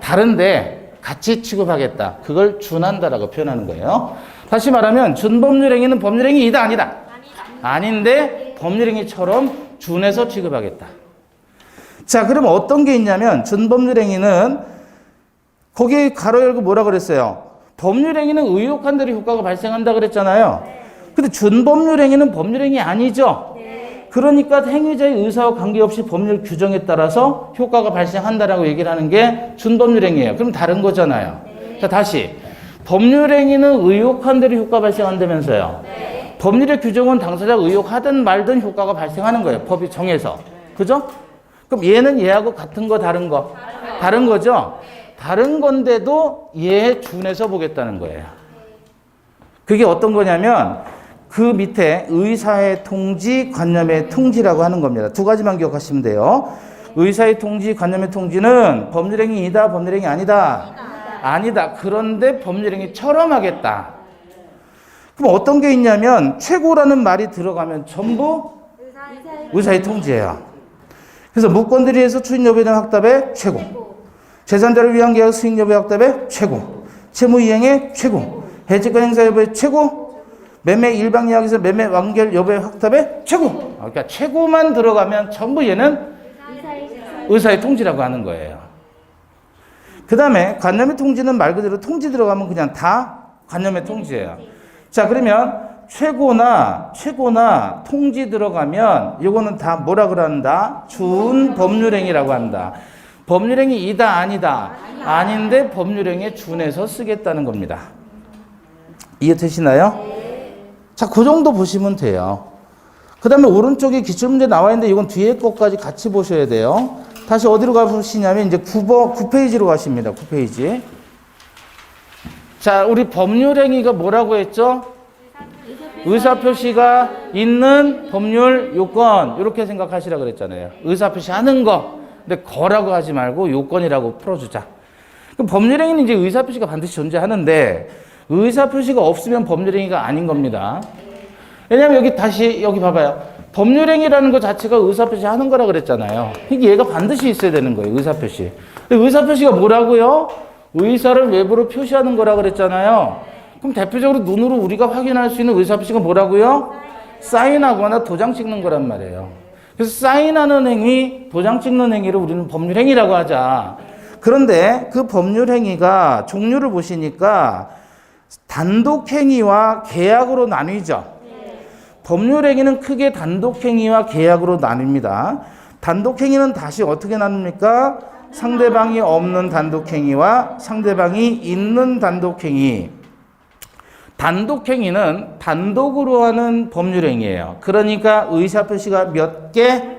다른데 같이 취급하겠다. 그걸 준한다라고 표현하는 거예요. 다시 말하면 준법률행위는 법률행위이다 아니다? 아닌데 법률행위처럼 준해서 취급하겠다. 자, 그럼 어떤 게 있냐면 준법률행위는 거기에 가로 열고 뭐라 그랬어요? 법률행위는 의혹한 대로 효과가 발생한다 그랬잖아요. 근데 준법률행위는 법률행위 아니죠? 그러니까 행위자의 의사와 관계없이 법률 규정에 따라서 효과가 발생한다라고 얘기를 하는 게 준법률행위예요. 그럼 다른 거잖아요. 자, 다시. 법률행위는 의혹한 대로 효과 발생한다면서요. 법률의 규정은 당사자가 의혹하든 말든 효과가 발생하는 거예요. 법이 정해서. 그죠? 그럼 얘는 얘하고 같은 거 다른 거? 다른 거죠? 다른 건데도 얘에 준해서 보겠다는 거예요. 그게 어떤 거냐면 그 밑에 의사의 통지, 관념의 통지라고 하는 겁니다. 두 가지만 기억하시면 돼요. 의사의 통지, 관념의 통지는 법률행위이다, 법률행위 아니다? 아니다. 그런데 법률행위처럼 하겠다. 그럼 어떤 게 있냐면 최고라는 말이 들어가면 전부 의사의 통지예요. 그래서 무권들에 의해서 추인 여부에 대한 확답의 최고. 제3자를 위한 계약 수익 여부의 확답의 최고. 채무 이행의 최고. 해지권 행사 여부의 최고. 매매 일방 이야기에서 매매 완결 여부의 확답의 최고. 그러니까 최고만 들어가면 전부 얘는 의사의 통지라고 하는 거예요. 그 다음에 관념의 통지는 말 그대로 통지 들어가면 그냥 다 관념의 통지예요. 자, 그러면 최고나 통지 들어가면 이거는 다 뭐라 그런다? 준법률행위라고 한다. 법률행위이다 아니다? 아닌데 법률행위에 준해서 쓰겠다는 겁니다. 이해되시나요? 자, 그 정도 보시면 돼요. 그 다음에 오른쪽에 기출문제 나와 있는데 이건 뒤에 것까지 같이 보셔야 돼요. 다시 어디로 가시냐면 이제 9페이지로 가십니다. 9페이지. 자, 우리 법률행위가 뭐라고 했죠? 의사표시가 있는 법률 요건 이렇게 생각하시라 그랬잖아요. 의사표시하는 거. 근데 거라고 하지 말고 요건이라고 풀어주자. 그럼 법률행위는 이제 의사표시가 반드시 존재하는데 의사표시가 없으면 법률행위가 아닌 겁니다. 왜냐하면 여기 봐봐요. 법률행위라는 것 자체가 의사표시 하는 거라 그랬잖아요. 그러니까 얘가 반드시 있어야 되는 거예요. 의사표시. 근데 의사표시가 뭐라고요? 의사를 외부로 표시하는 거라 그랬잖아요. 그럼 대표적으로 눈으로 우리가 확인할 수 있는 의사표시가 뭐라고요? 사인하거나 도장 찍는 거란 말이에요. 그래서 사인하는 행위, 도장 찍는 행위를 우리는 법률행위라고 하자. 그런데 그 법률행위가 종류를 보시니까 단독행위와 계약으로 나뉘죠. 법률행위는 크게 단독행위와 계약으로 나뉩니다. 단독행위는 다시 어떻게 나눕니까? 상대방이 없는 단독행위와 상대방이 있는 단독행위. 단독행위는 단독으로 하는 법률행위예요. 그러니까 의사표시가 몇 개?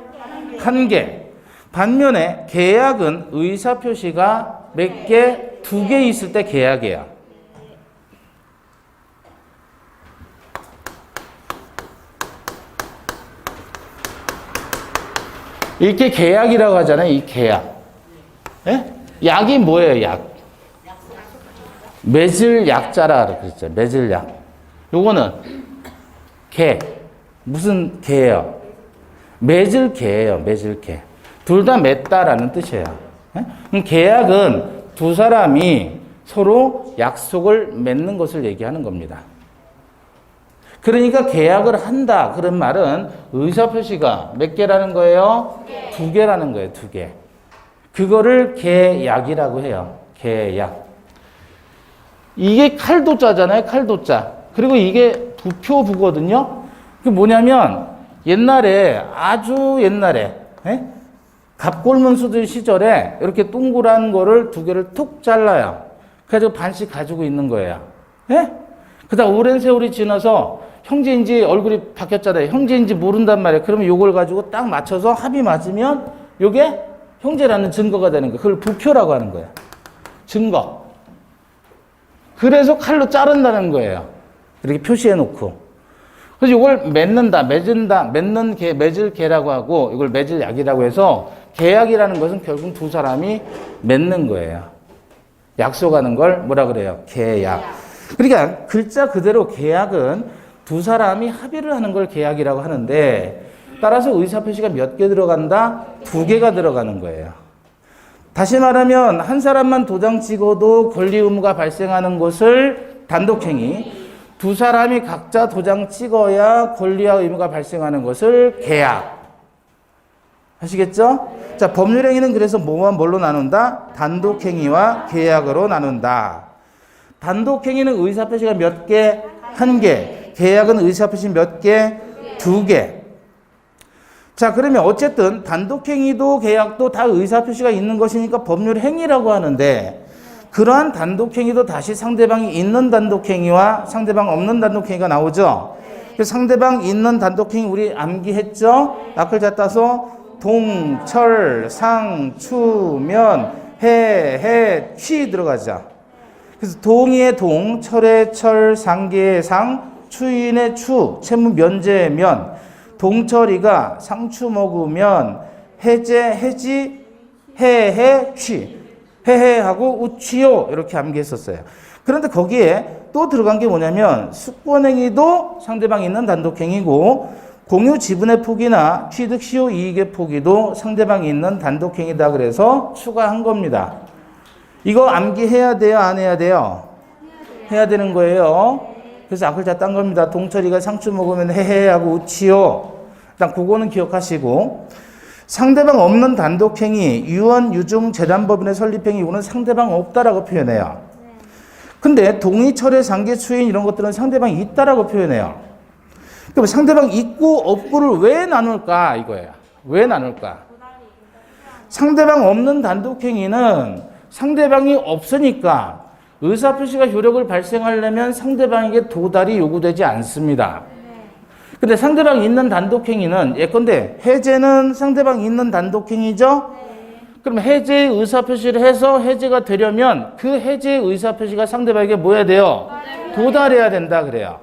한 개. 반면에 계약은 의사표시가 몇 개? 두 개 있을 때 계약이에요. 이렇게 계약이라고 하잖아요. 이 계약. 예? 약이 뭐예요, 약? 맺을 약자라 그랬죠. 맺을 약. 요거는 개. 무슨 개예요? 맺을 개예요. 맺을 개. 둘 다 맺다라는 뜻이에요. 예? 계약은 두 사람이 서로 약속을 맺는 것을 얘기하는 겁니다. 그러니까 계약을 한다. 그런 말은 의사표시가 몇 개라는 거예요? 두 개라는 거예요. 두 개. 그거를 계약이라고 해요. 계약. 이게 칼도자잖아요. 칼도자. 그리고 이게 부표부거든요. 그게 뭐냐면 옛날에 아주 옛날에 갑골문수들 시절에 이렇게 동그란 거를 두 개를 툭 잘라요. 그래서 반씩 가지고 있는 거예요. 예? 그다음 오랜 세월이 지나서 형제인지 얼굴이 바뀌었잖아요. 형제인지 모른단 말이에요. 그러면 요걸 가지고 딱 맞춰서 합이 맞으면 요게 형제라는 증거가 되는 거예요. 그걸 부표라고 하는 거예요. 증거. 그래서 칼로 자른다는 거예요. 이렇게 표시해 놓고. 그래서 이걸 맺는다, 맺은다, 맺는 개, 맺을 개라고 하고 이걸 맺을 약이라고 해서 계약이라는 것은 결국 두 사람이 맺는 거예요. 약속하는 걸 뭐라 그래요? 계약. 그러니까 글자 그대로 계약은 두 사람이 합의를 하는 걸 계약이라고 하는데 따라서 의사표시가 몇 개 들어간다? 두 개가 들어가는 거예요. 다시 말하면 한 사람만 도장 찍어도 권리 의무가 발생하는 것을 단독행위, 두 사람이 각자 도장 찍어야 권리와 의무가 발생하는 것을 계약. 아시겠죠? 자, 법률행위는 그래서 뭐와 뭘로 나눈다? 단독행위와 계약으로 나눈다. 단독행위는 의사표시가 몇 개? 한 개. 계약은 의사표시 몇 개? 두 개. 자, 그러면 어쨌든 단독행위도 계약도 다 의사표시가 있는 것이니까 법률행위라고 하는데 그러한 단독행위도 다시 상대방이 있는 단독행위와 상대방 없는 단독행위가 나오죠. 그래서 상대방 있는 단독행위 우리 암기했죠? 앞을 잡아서 동, 철, 상, 추, 면, 해, 취 들어가죠. 그래서 동의의 동, 철의 철, 상계의 상, 추인의 추, 채무 면제의 면, 동철이가 상추 먹으면 해지, 취. 해하고 우취요. 이렇게 암기했었어요. 그런데 거기에 또 들어간 게 뭐냐면 숙권행위도 상대방이 있는 단독행위고 공유 지분의 포기나 취득 시효 이익의 포기도 상대방이 있는 단독행위다. 그래서 추가한 겁니다. 이거 암기해야 돼요? 안 해야 돼요? 해야 되는 거예요. 그래서 앞을 다 딴 겁니다. 동철이가 상추 먹으면 해하고 우치요. 일단 그거는 기억하시고 상대방 없는 단독행위, 유언, 유증, 재단법인의 설립행위 이거는 상대방 없다라고 표현해요. 근데 동의, 철회, 상계, 추인 이런 것들은 상대방이 있다라고 표현해요. 그럼 상대방 있고 없고를 왜 나눌까 이거예요. 왜 나눌까? 상대방 없는 단독행위는 상대방이 없으니까 의사표시가 효력을 발생하려면 상대방에게 도달이 요구되지 않습니다. 근데 상대방이 있는 단독행위는 예컨대 해제는 상대방이 있는 단독행위죠? 그럼 해제의 의사표시를 해서 해제가 되려면 그 해제의 의사표시가 상대방에게 뭐 해야 돼요? 도달해야 된다 그래요.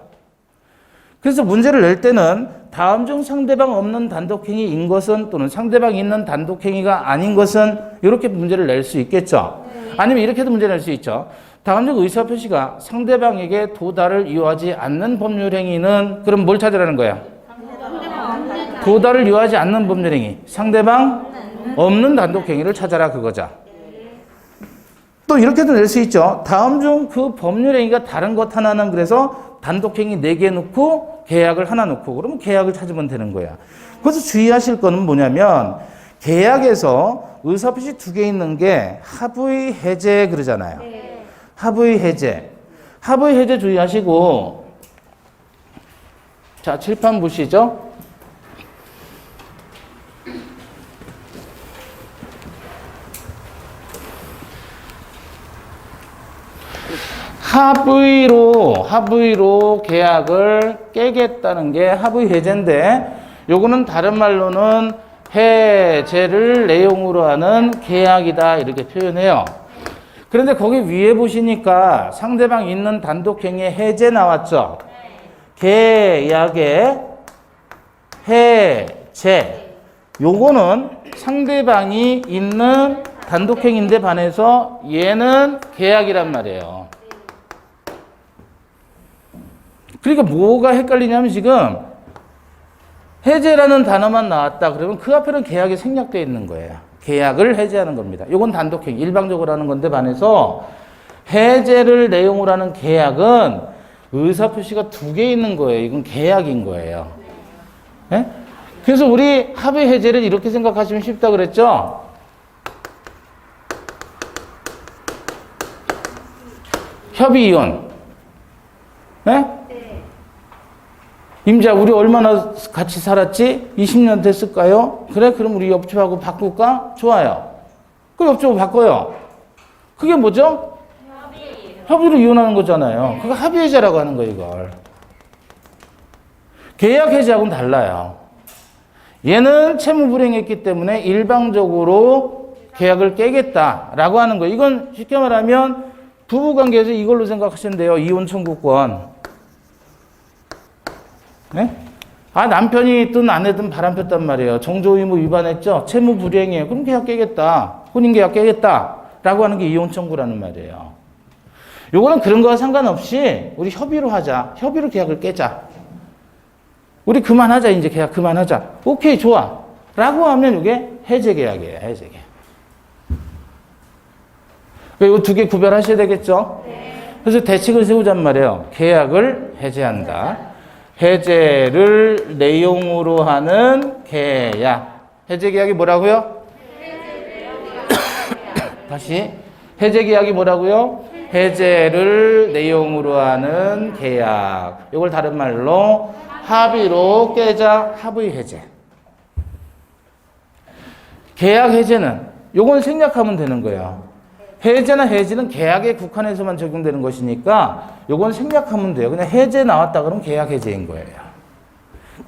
그래서 문제를 낼 때는 다음 중 상대방 없는 단독행위인 것은 또는 상대방이 있는 단독행위가 아닌 것은 이렇게 문제를 낼 수 있겠죠. 아니면 이렇게도 문제를 낼 수 있죠. 다음 중 의사표시가 상대방에게 도달을 이유하지 않는 법률행위는 그럼 뭘 찾으라는 거야? 도달을 이유하지 않는 법률행위. 상대방 없는 단독행위를 찾아라 그거죠. 또 이렇게도 낼 수 있죠. 다음 중 그 법률행위가 다른 것 하나는 그래서 단독행위 4개 넣고 계약을 하나 넣고 그러면 계약을 찾으면 되는 거야. 그래서 주의하실 거는 뭐냐면 계약에서 의사표시 2개 있는 게 합의 해제 그러잖아요. 합의 해제. 합의 해제 주의하시고 자 칠판 보시죠. 합의로 계약을 깨겠다는 게 합의 해제인데 요거는 다른 말로는 해제를 내용으로 하는 계약이다 이렇게 표현해요. 그런데 거기 위에 보시니까 상대방 있는 단독행위 해제 나왔죠. 계약의 해제 요거는 상대방이 있는 단독행위인데 반해서 얘는 계약이란 말이에요. 그러니까 뭐가 헷갈리냐면 지금 해제라는 단어만 나왔다 그러면 그 앞에는 계약이 생략되어 있는 거예요. 계약을 해제하는 겁니다. 요건 단독행위, 일방적으로 하는 건데 반해서 해제를 내용으로 하는 계약은 의사표시가 2개 있는 거예요. 이건 계약인 거예요. 네? 그래서 우리 합의 해제를 이렇게 생각하시면 쉽다 그랬죠? 협의 이혼. 네? 임자, 우리 얼마나 같이 살았지? 20년 됐을까요? 그래? 그럼 우리 옆집하고 바꿀까? 좋아요. 그 옆집하고 바꿔요. 그게 뭐죠? 협의로 이혼하는 거잖아요. 그거 합의해제라고 하는 거예요, 이걸. 계약 해제하고는 달라요. 얘는 채무 불이행했기 때문에 일방적으로 계약을 깨겠다라고 하는 거예요. 이건 쉽게 말하면 부부관계에서 이걸로 생각하시면 돼요. 이혼 청구권. 네? 아, 남편이든 아내든 바람 폈단 말이에요. 정조 의무 위반했죠? 채무 불이행이에요. 그럼 계약 깨겠다. 혼인 계약 깨겠다. 라고 하는 게 이혼 청구라는 말이에요. 요거는 그런 거와 상관없이 우리 협의로 하자. 협의로 계약을 깨자. 우리 그만하자. 이제 계약 그만하자. 오케이, 좋아. 라고 하면 이게 해제 계약이에요. 해제 계약. 이 2개 구별하셔야 되겠죠? 그래서 대책을 세우잔 말이에요. 계약을 해제한다. 해제를 내용으로 하는 계약. 해제 계약이 뭐라고요? 다시. 해제 계약이 뭐라고요? 해제를 내용으로 하는 계약. 이걸 다른 말로 합의로 깨자. 합의 해제. 계약 해제는 요건 생략하면 되는 거예요. 해제나 해지는 계약에 국한해서만 적용되는 것이니까 요건 생략하면 돼요. 그냥 해제 나왔다 그러면 계약 해제인 거예요.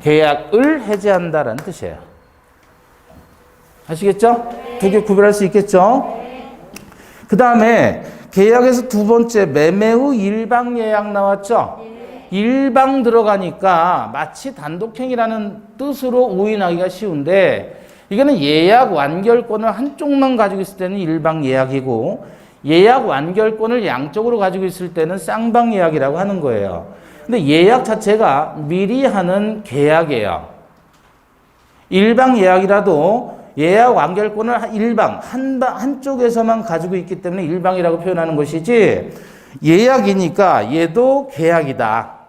계약을 해제한다라는 뜻이에요. 아시겠죠? 2개 구별할 수 있겠죠? 그 다음에 계약에서 2번째 매매 후 일방 예약 나왔죠? 일방 들어가니까 마치 단독행위라는 뜻으로 오인하기가 쉬운데 이거는 예약 완결권을 한쪽만 가지고 있을 때는 일방 예약이고 예약 완결권을 양쪽으로 가지고 있을 때는 쌍방 예약이라고 하는 거예요. 근데 예약 자체가 미리 하는 계약이에요. 일방 예약이라도 예약 완결권을 일방, 한쪽에서만 가지고 있기 때문에 일방이라고 표현하는 것이지 예약이니까 얘도 계약이다.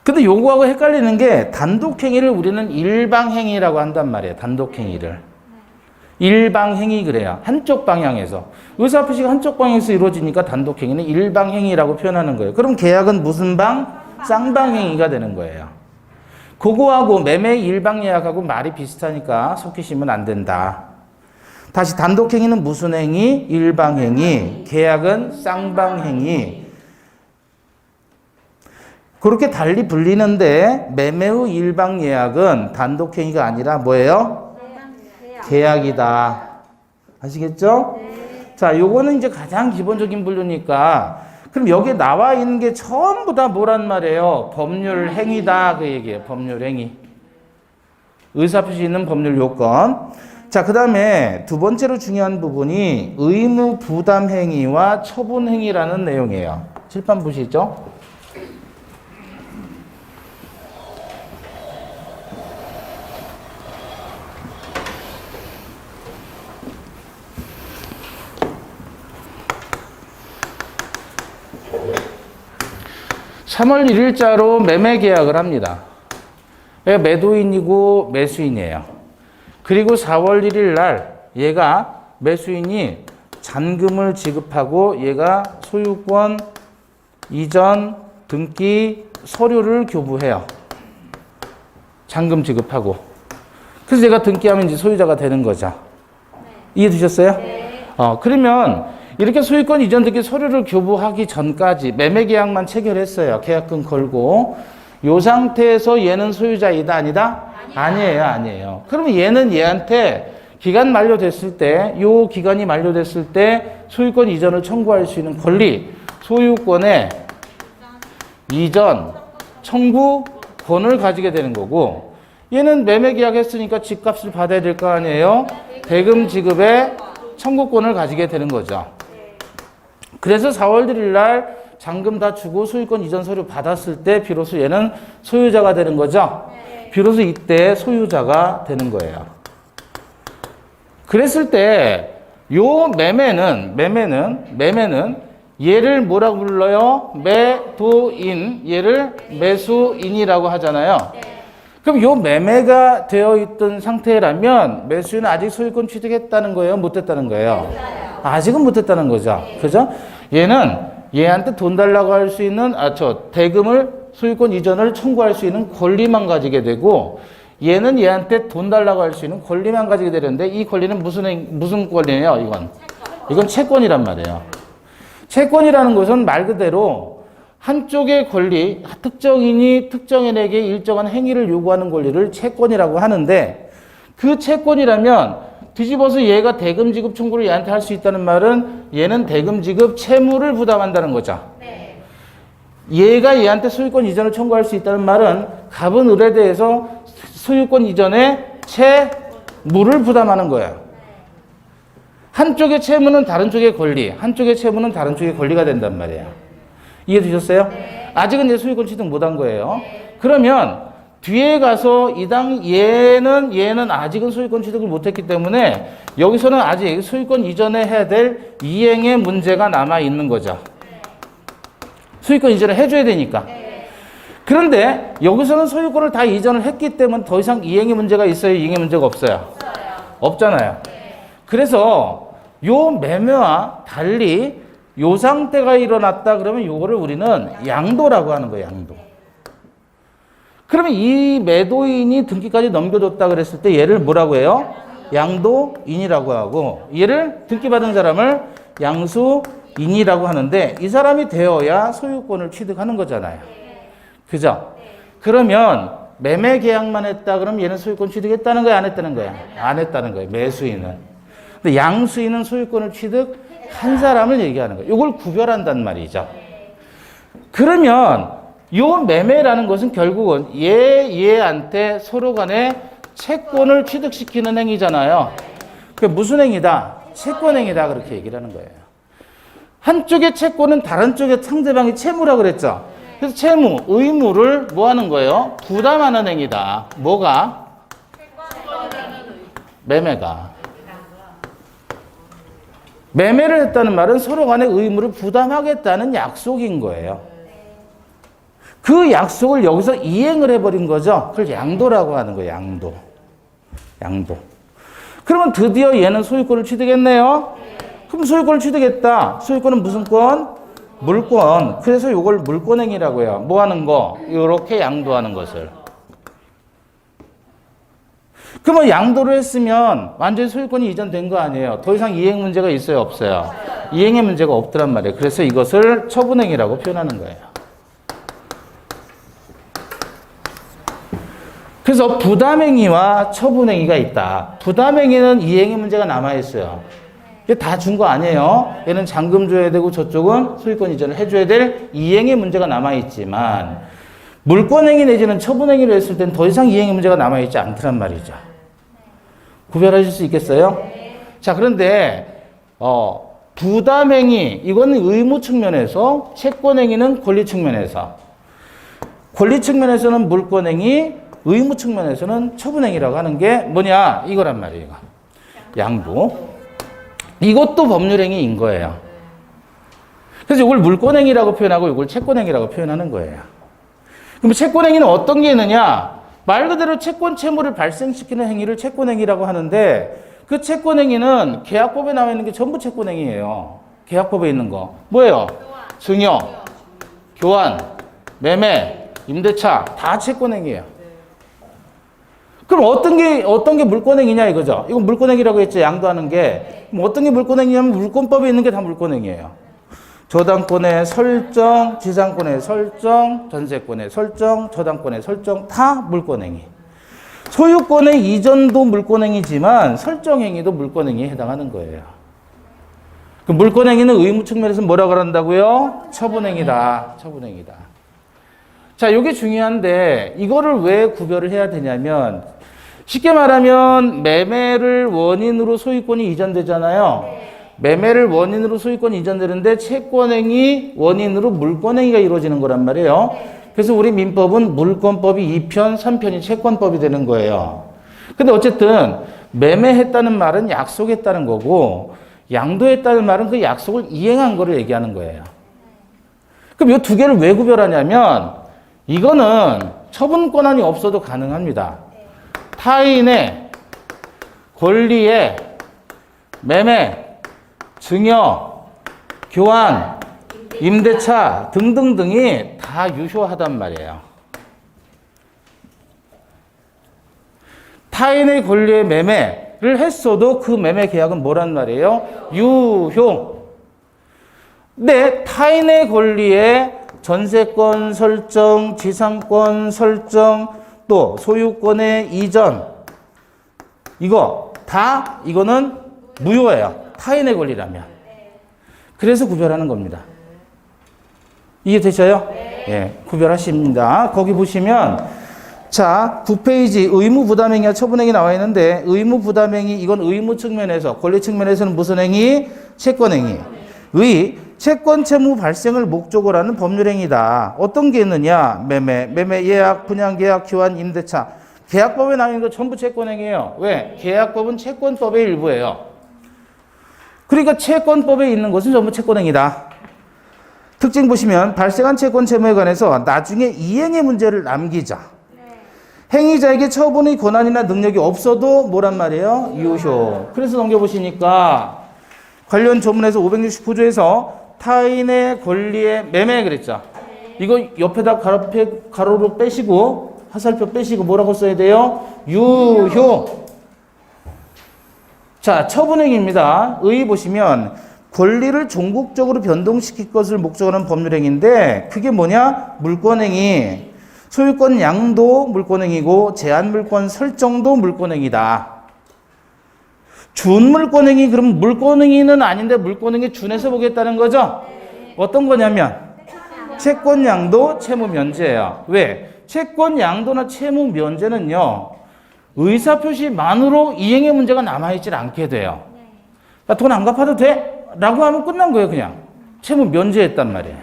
근데 요거하고 헷갈리는 게 단독행위를 우리는 일방행위라고 한단 말이에요. 단독행위를. 일방행위 그래요. 한쪽 방향에서. 의사표시가 한쪽 방향에서 이루어지니까 단독행위는 일방행위라고 표현하는 거예요. 그럼 계약은 무슨 방? 쌍방행위가 되는 거예요. 그거하고 매매 일방예약하고 말이 비슷하니까 섞이시면 안 된다. 다시 단독행위는 무슨 행위? 일방행위. 계약은 쌍방행위. 그렇게 달리 불리는데 매매 후 일방 예약은 단독행위가 아니라 뭐예요? 계약이다. 아시겠죠? 자, 요거는 이제 가장 기본적인 분류니까 그럼 여기에 나와 있는 게 전부 다 뭐란 말이에요? 법률 행위다 그 얘기예요. 법률 행위. 의사표시 있는 법률 요건. 자, 그 다음에 2번째로 중요한 부분이 의무 부담 행위와 처분 행위라는 내용이에요. 칠판 보시죠? 3월 1일자로 매매 계약을 합니다. 매도인이고 매수인이에요. 그리고 4월 1일 날 얘가 매수인이 잔금을 지급하고 얘가 소유권 이전 등기 서류를 교부해요. 잔금 지급하고. 그래서 얘가 등기하면 이제 소유자가 되는 거죠. 이해되셨어요? 네. 그러면 이렇게 소유권 이전 등기 서류를 교부하기 전까지 매매 계약만 체결했어요. 계약금 걸고. 이 상태에서 얘는 소유자이다 아니다? 아니에요. 그러면 얘는 얘한테 기간 만료됐을 때, 이 기간이 만료됐을 때 소유권 이전을 청구할 수 있는 권리, 소유권의 이전 청구 권을 가지게 되는 거고, 얘는 매매 계약했으니까 집값을 받아야 될 거 아니에요? 대금 지급의 청구권을 가지게 되는 거죠. 그래서 4월 1일 날 잔금 다 주고 소유권 이전 서류 받았을 때 비로소 얘는 소유자가 되는 거죠. 비로소 이때 소유자가 되는 거예요. 그랬을 때 요 매매는 얘를 뭐라고 불러요? 매도인, 얘를 매수인이라고 하잖아요. 그럼 요 매매가 되어 있던 상태라면 매수인은 아직 소유권 취득했다는 거예요? 못했다는 거예요? 아직은 못했다는 거죠. 그죠? 얘는 얘한테 돈 달라고 할 수 있는, 대금을, 소유권 이전을 청구할 수 있는 권리만 가지게 되고, 얘는 얘한테 돈 달라고 할 수 있는 권리만 가지게 되는데, 이 권리는 무슨 권리예요? 이건 채권이란 말이에요. 채권이라는 것은 말 그대로 한쪽의 권리, 특정인이 특정인에게 일정한 행위를 요구하는 권리를 채권이라고 하는데, 그 채권이라면 뒤집어서 얘가 대금 지급 청구를 얘한테 할 수 있다는 말은 얘는 대금 지급 채무를 부담한다는 거죠. 얘가 얘한테 소유권 이전을 청구할 수 있다는 말은 갑은 을에 대해서 소유권 이전의 채무를 부담하는 거예요. 한쪽의 채무는 다른 쪽의 권리, 한쪽의 채무는 다른 쪽의 권리가 된단 말이에요. 이해되셨어요? 아직은 이제 소유권 취득 못한 거예요. 그러면 뒤에 가서 얘는 아직은 소유권 취득을 못했기 때문에 여기서는 아직 소유권 이전에 해야 될 이행의 문제가 남아 있는 거죠. 소유권 이전을 해줘야 되니까. 그런데 여기서는 소유권을 다 이전을 했기 때문에 더 이상 이행의 문제가 있어요? 이행의 문제가 없어요? 없잖아요. 그래서 요 매매와 달리 요 상태가 일어났다 그러면 요거를 우리는 양도라고 하는 거예요. 양도. 그러면 이 매도인이 등기까지 넘겨줬다 그랬을 때 얘를 뭐라고 해요? 양도인이라고 하고, 얘를 등기받은 사람을 양수인이라고 하는데, 이 사람이 되어야 소유권을 취득하는 거잖아요. 그죠? 그러면 매매 계약만 했다 그러면 얘는 소유권 취득했다는 거야, 안 했다는 거야? 안 했다는 거예요. 매수인은. 근데 양수인은 소유권을 취득한 사람을 얘기하는 거예요. 이걸 구별한단 말이죠. 그러면 요 매매라는 것은 결국은 얘한테 서로 간에 채권을 취득시키는 행위잖아요. 그게 무슨 행위다? 채권 행위다. 그렇게 얘기를 하는 거예요. 한쪽의 채권은 다른 쪽의 상대방이 채무라 그랬죠. 그래서 채무, 의무를 뭐 하는 거예요? 부담하는 행위다. 뭐가? 매매가. 매매를 했다는 말은 서로 간에 의무를 부담하겠다는 약속인 거예요. 그 약속을 여기서 이행을 해버린 거죠. 그걸 양도라고 하는 거예요. 양도. 그러면 드디어 얘는 소유권을 취득했네요. 그럼 소유권을 취득했다. 소유권은 무슨 권? 물권. 그래서 이걸 물권행위라고 해요. 뭐 하는 거? 이렇게 양도하는 것을. 그러면 양도를 했으면 완전히 소유권이 이전된 거 아니에요. 더 이상 이행 문제가 있어요? 없어요? 이행의 문제가 없더란 말이에요. 그래서 이것을 처분행위라고 표현하는 거예요. 그래서 부담행위와 처분행위가 있다. 부담행위는 이행의 문제가 남아있어요. 이게 다 준 거 아니에요. 얘는 잔금 줘야 되고 저쪽은 소유권 이전을 해줘야 될 이행의 문제가 남아있지만, 물권행위 내지는 처분행위를 했을 땐 더 이상 이행의 문제가 남아있지 않더란 말이죠. 구별하실 수 있겠어요? 자, 그런데 부담행위, 이거는 의무 측면에서, 채권행위는 권리 측면에서. 권리 측면에서는 물권행위, 의무 측면에서는 처분행위라고 하는 게 뭐냐? 이거란 말이에요. 양도. 이것도 법률행위인 거예요. 그래서 이걸 물권행위라고 표현하고 이걸 채권행위라고 표현하는 거예요. 그럼 채권행위는 어떤 게 있느냐? 말 그대로 채권 채무를 발생시키는 행위를 채권행위라고 하는데, 그 채권행위는 계약법에 나와 있는 게 전부 채권행위예요. 계약법에 있는 거. 뭐예요? 증여, 교환, 매매, 임대차 다 채권행위예요. 그럼 어떤 게 물권행위냐 이거죠. 이건 물권행위라고 했죠. 양도하는 게. 그럼 어떤 게 물권행위냐면 물권법에 있는 게 다 물권행위예요. 저당권의 설정, 지상권의 설정, 전세권의 설정, 저당권의 설정 다 물권행위. 소유권의 이전도 물권행위지만 설정행위도 물권행위에 해당하는 거예요. 그 물권행위는 의무 측면에서 뭐라고 한다고요? 처분행위다. 처분행위다. 자, 이게 중요한데 이거를 왜 구별을 해야 되냐면 쉽게 말하면 매매를 원인으로 소유권이 이전되잖아요. 매매를 원인으로 소유권이 이전되는데 채권행위 원인으로 물권행위가 이루어지는 거란 말이에요. 그래서 우리 민법은 물권법이 2편, 3편이 채권법이 되는 거예요. 근데 어쨌든 매매했다는 말은 약속했다는 거고 양도했다는 말은 그 약속을 이행한 거를 얘기하는 거예요. 그럼 이 두 개를 왜 구별하냐면 이거는 처분 권한이 없어도 가능합니다. 타인의 권리의 매매, 증여, 교환, 임대차 등등등이 다 유효하단 말이에요. 타인의 권리의 매매를 했어도 그 매매 계약은 뭐란 말이에요? 유효. 근데 타인의 권리의 전세권 설정, 지상권 설정, 또 소유권의 이전 이거는 무효예요. 타인의 권리라면. 그래서 구별하는 겁니다. 이해되셔요? 예, 구별하십니다. 거기 보시면 자, 9페이지 의무부담행위와 처분행위 나와 있는데 의무부담행위 이건 의무 측면에서 권리 측면에서는 무슨 행위? 채권행위. 채권 채무 발생을 목적으로 하는 법률행위다. 어떤 게 있느냐? 매매, 예약, 분양, 계약, 교환, 임대차. 계약법에 나와 있는 거 전부 채권행위예요. 왜? 계약법은 채권법의 일부예요. 그러니까 채권법에 있는 것은 전부 채권행위다. 특징 보시면 발생한 채권 채무에 관해서 나중에 이행의 문제를 남기자. 행위자에게 처분의 권한이나 능력이 없어도 뭐란 말이에요? 유효. 그래서 넘겨보시니까 관련 조문에서 569조에서 타인의 권리의 매매 그랬죠. 이거 옆에다 가로로 빼시고 화살표 빼시고 뭐라고 써야 돼요? 유효. 자, 처분행위입니다. 보시면 권리를 종국적으로 변동시킬 것을 목적으로 하는 법률행위인데 그게 뭐냐? 물권행위. 소유권 양도 물권행위고 제한물권 설정도 물권행위다. 준물권행위 그럼 물권행위는 아닌데 물권행위 준해서 보겠다는 거죠? 어떤 거냐면 채권 양도 채무 면제예요. 왜? 채권 양도나 채무 면제는요. 의사표시만으로 이행의 문제가 남아있질 않게 돼요. 돈 안 갚아도 돼? 라고 하면 끝난 거예요. 그냥 채무 면제했단 말이에요.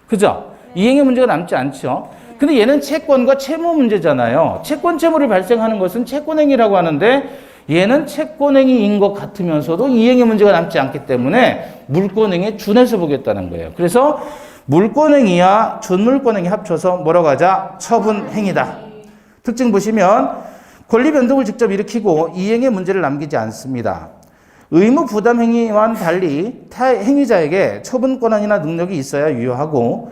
그죠? 이행의 문제가 남지 않죠. 근데 얘는 채권과 채무 문제잖아요. 채권 채무를 발생하는 것은 채권행위라고 하는데 얘는 채권행위인 것 같으면서도 이행의 문제가 남지 않기 때문에 물권행위에 준해서 보겠다는 거예요. 그래서 물권행위와 준물권행위 합쳐서 뭐라고 하자? 처분행위다. 특징 보시면 권리 변동을 직접 일으키고 이행의 문제를 남기지 않습니다. 의무 부담 행위와는 달리 행위자에게 처분 권한이나 능력이 있어야 유효하고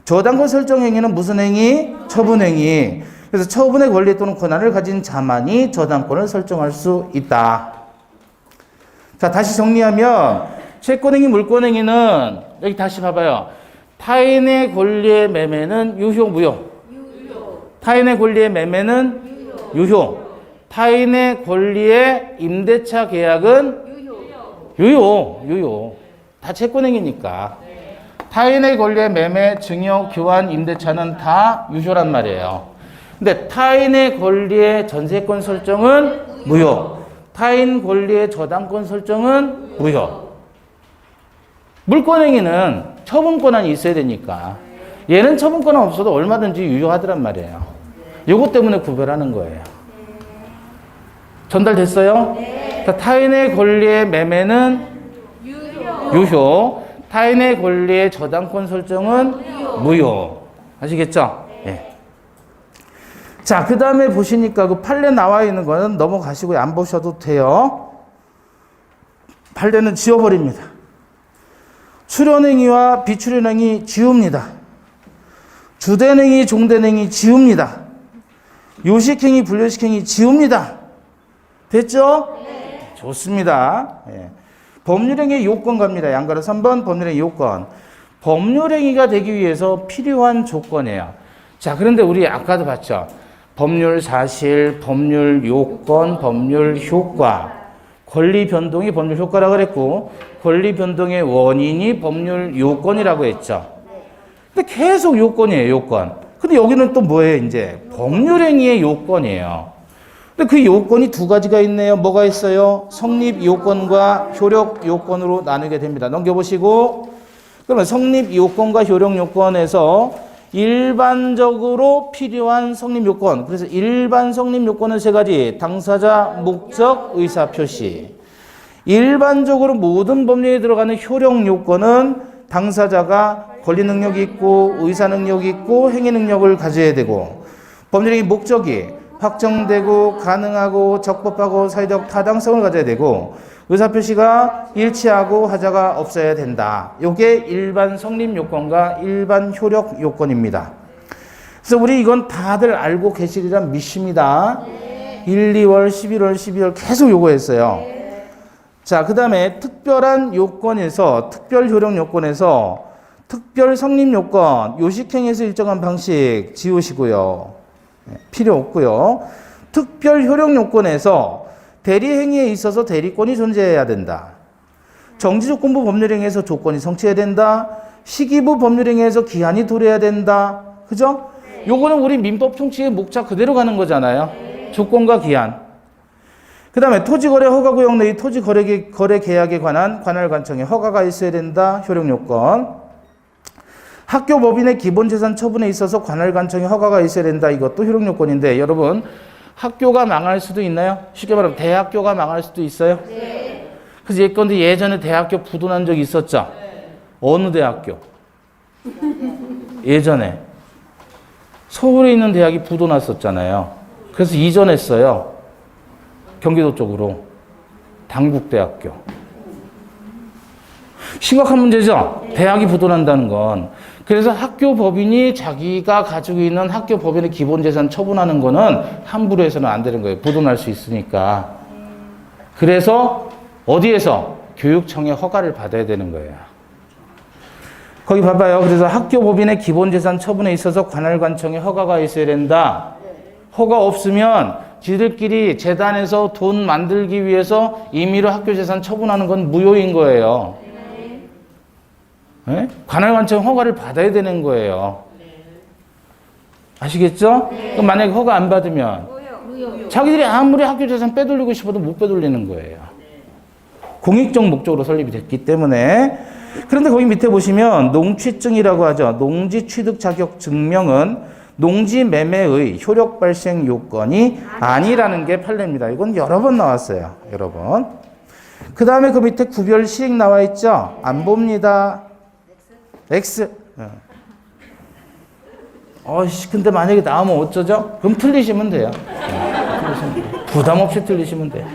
저당권 설정 행위는 무슨 행위? 처분행위. 그래서 처분의 권리 또는 권한을 가진 자만이 저당권을 설정할 수 있다. 자, 다시 정리하면 채권행위, 물권행위는 여기 다시 봐봐요. 타인의 권리의 매매는 유효, 무효? 유효. 타인의 권리의 매매는 유효. 타인의 권리의 임대차 계약은 유효. 다 채권행위니까. 타인의 권리의 매매, 증여, 교환, 임대차는 다 유효란 말이에요. 근데 타인의 권리의 전세권 설정은 무효. 타인 권리의 저당권 설정은 무효. 물권행위는 처분 권한이 있어야 되니까 얘는 처분 권한 없어도 얼마든지 유효하더란 말이에요. 요것 때문에 구별하는 거예요. 전달됐어요? 네. 타인의 권리의 매매는 유효. 타인의 권리의 저당권 설정은 무효. 아시겠죠? 네. 자, 그 다음에 보시니까 그 판례 나와 있는 거는 넘어가시고 안 보셔도 돼요. 판례는 지워버립니다. 출연행위와 비출연행위 지웁니다. 주된행위, 종된행위 지웁니다. 요식행위, 불요식행위 지웁니다. 됐죠? 네. 좋습니다. 예. 법률행위 요건 갑니다. 양가로 3번 법률행위 요건. 법률행위가 되기 위해서 필요한 조건이에요. 자, 그런데 우리 아까도 봤죠? 법률 사실, 법률 요건, 법률 효과. 권리 변동이 법률 효과라고 그랬고 권리 변동의 원인이 법률 요건이라고 했죠. 근데 계속 요건이에요, 요건. 근데 근데 여기는 또 뭐예요? 이제 법률행위의 요건이에요. 근데 그 요건이 두 가지가 있네요. 뭐가 있어요? 성립 요건과 효력 요건으로 나누게 됩니다. 넘겨보시고, 그러면 성립 요건과 효력 요건에서 일반적으로 필요한 성립 요건. 그래서 일반 성립 요건은 세 가지. 당사자, 목적, 의사 표시. 일반적으로 모든 법률에 들어가는 효력 요건은 당사자가 권리 능력이 있고 의사 능력이 있고 행위 능력을 가져야 되고, 법률행위 목적이 확정되고 가능하고 적법하고 사회적 타당성을 가져야 되고, 의사표시가 일치하고 하자가 없어야 된다. 이게 일반 성립 요건과 일반 효력 요건입니다. 그래서 우리 이건 다들 알고 계시리라 믿습니다. 1, 2월, 11월, 12월 계속 요거 했어요. 자, 그 다음에 특별한 요건에서, 특별 효력 요건에서 특별 성립 요건, 요식행위에서 일정한 방식 지우시고요. 필요 없고요. 특별 효력 요건에서 대리행위에 있어서 대리권이 존재해야 된다. 정지조건부 법률행위에서 조건이 성취해야 된다. 시기부 법률행위에서 기한이 도래해야 된다. 그죠? 요거는 우리 민법 총칙의 목차 그대로 가는 거잖아요. 조건과 기한. 그 다음에 토지거래 허가구역 내의 토지거래 계약에 관한 관할관청에 허가가 있어야 된다. 효력 요건. 학교 법인의 기본재산 처분에 있어서 관할관청에 허가가 있어야 된다. 이것도 효력 요건인데, 여러분 학교가 망할 수도 있나요? 쉽게 말하면 대학교가 망할 수도 있어요. 네. 그래서 예컨대 예전에 대학교 부도난 적이 있었죠. 네. 어느 대학교? 예전에 서울에 있는 대학이 부도났었잖아요. 그래서 이전했어요. 경기도 쪽으로. 당국대학교. 심각한 문제죠. 대학이 부도난다는 건. 그래서 학교 법인이 자기가 가지고 있는 학교 법인의 기본재산 처분하는 거는 함부로 해서는 안 되는 거예요. 부도날 수 있으니까. 그래서 어디에서? 교육청의 허가를 받아야 되는 거예요. 거기 봐봐요. 그래서 학교 법인의 기본재산 처분에 있어서 관할관청의 허가가 있어야 된다. 허가 없으면 지들끼리 재단에서 돈 만들기 위해서 임의로 학교 재산 처분하는 건 무효인 거예요. 네? 관할관청 허가를 받아야 되는 거예요. 아시겠죠? 그럼 만약에 허가 안 받으면 자기들이 아무리 학교 재산 빼돌리고 싶어도 못 빼돌리는 거예요. 공익적 목적으로 설립이 됐기 때문에. 그런데 거기 밑에 보시면 농취증이라고 하죠. 농지 취득 자격 증명은 농지 매매의 효력 발생 요건이 아니라는 게 판례입니다. 이건 여러 번 나왔어요. 여러 번. 그 다음에 그 밑에 구별 시행 나와 있죠. 안 봅니다. X. 근데 만약에 나오면 어쩌죠? 그럼 틀리시면 돼요. 부담 없이 틀리시면 돼요.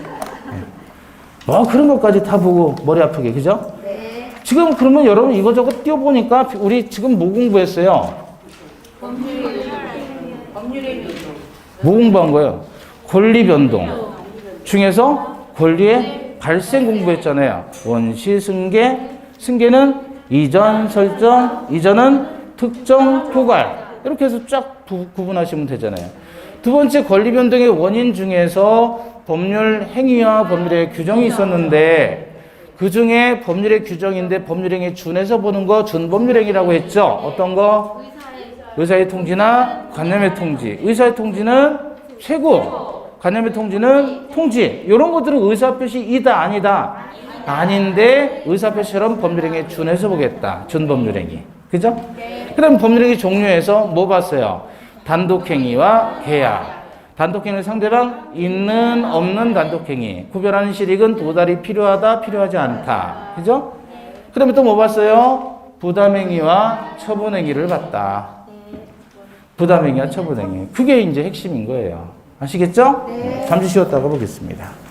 그런 것까지 다 보고 머리 아프게, 그죠? 네. 지금 그러면 여러분 이거저거 띄워보니까 우리 지금 뭐 공부했어요? 뭐 공부한 거예요? 권리 변동 중에서 권리의 발생 공부했잖아요. 원시 승계, 승계는 이전 설정, 이전은 특정 포괄. 이렇게 해서 쫙 구분하시면 되잖아요. 두 번째 권리 변동의 원인 중에서 법률 행위와 법률의 규정이 있었는데, 그 중에 법률의 규정인데 법률행위에 준해서 보는 거 준법률행위라고 했죠. 어떤 거? 의사의 통지나 관념의 통지. 의사의 통지는 최고, 관념의 통지는 통지. 이런 것들은 의사표시이다 아니다? 아닌데 의사표시처럼 법률행위에 준해서 보겠다. 준법률행위. 그죠? 그 다음 법률행위 종류에서 뭐 봤어요? 단독행위와 계약. 단독행위는 상대방 있는 없는 단독행위. 구별하는 실익은 도달이 필요하다 필요하지 않다. 그죠? 그 다음에 또 뭐 봤어요? 부담행위와 처분행위를 봤다. 부담행위와 처분행위. 그게 이제 핵심인 거예요. 아시겠죠? 잠시 쉬었다가 보겠습니다.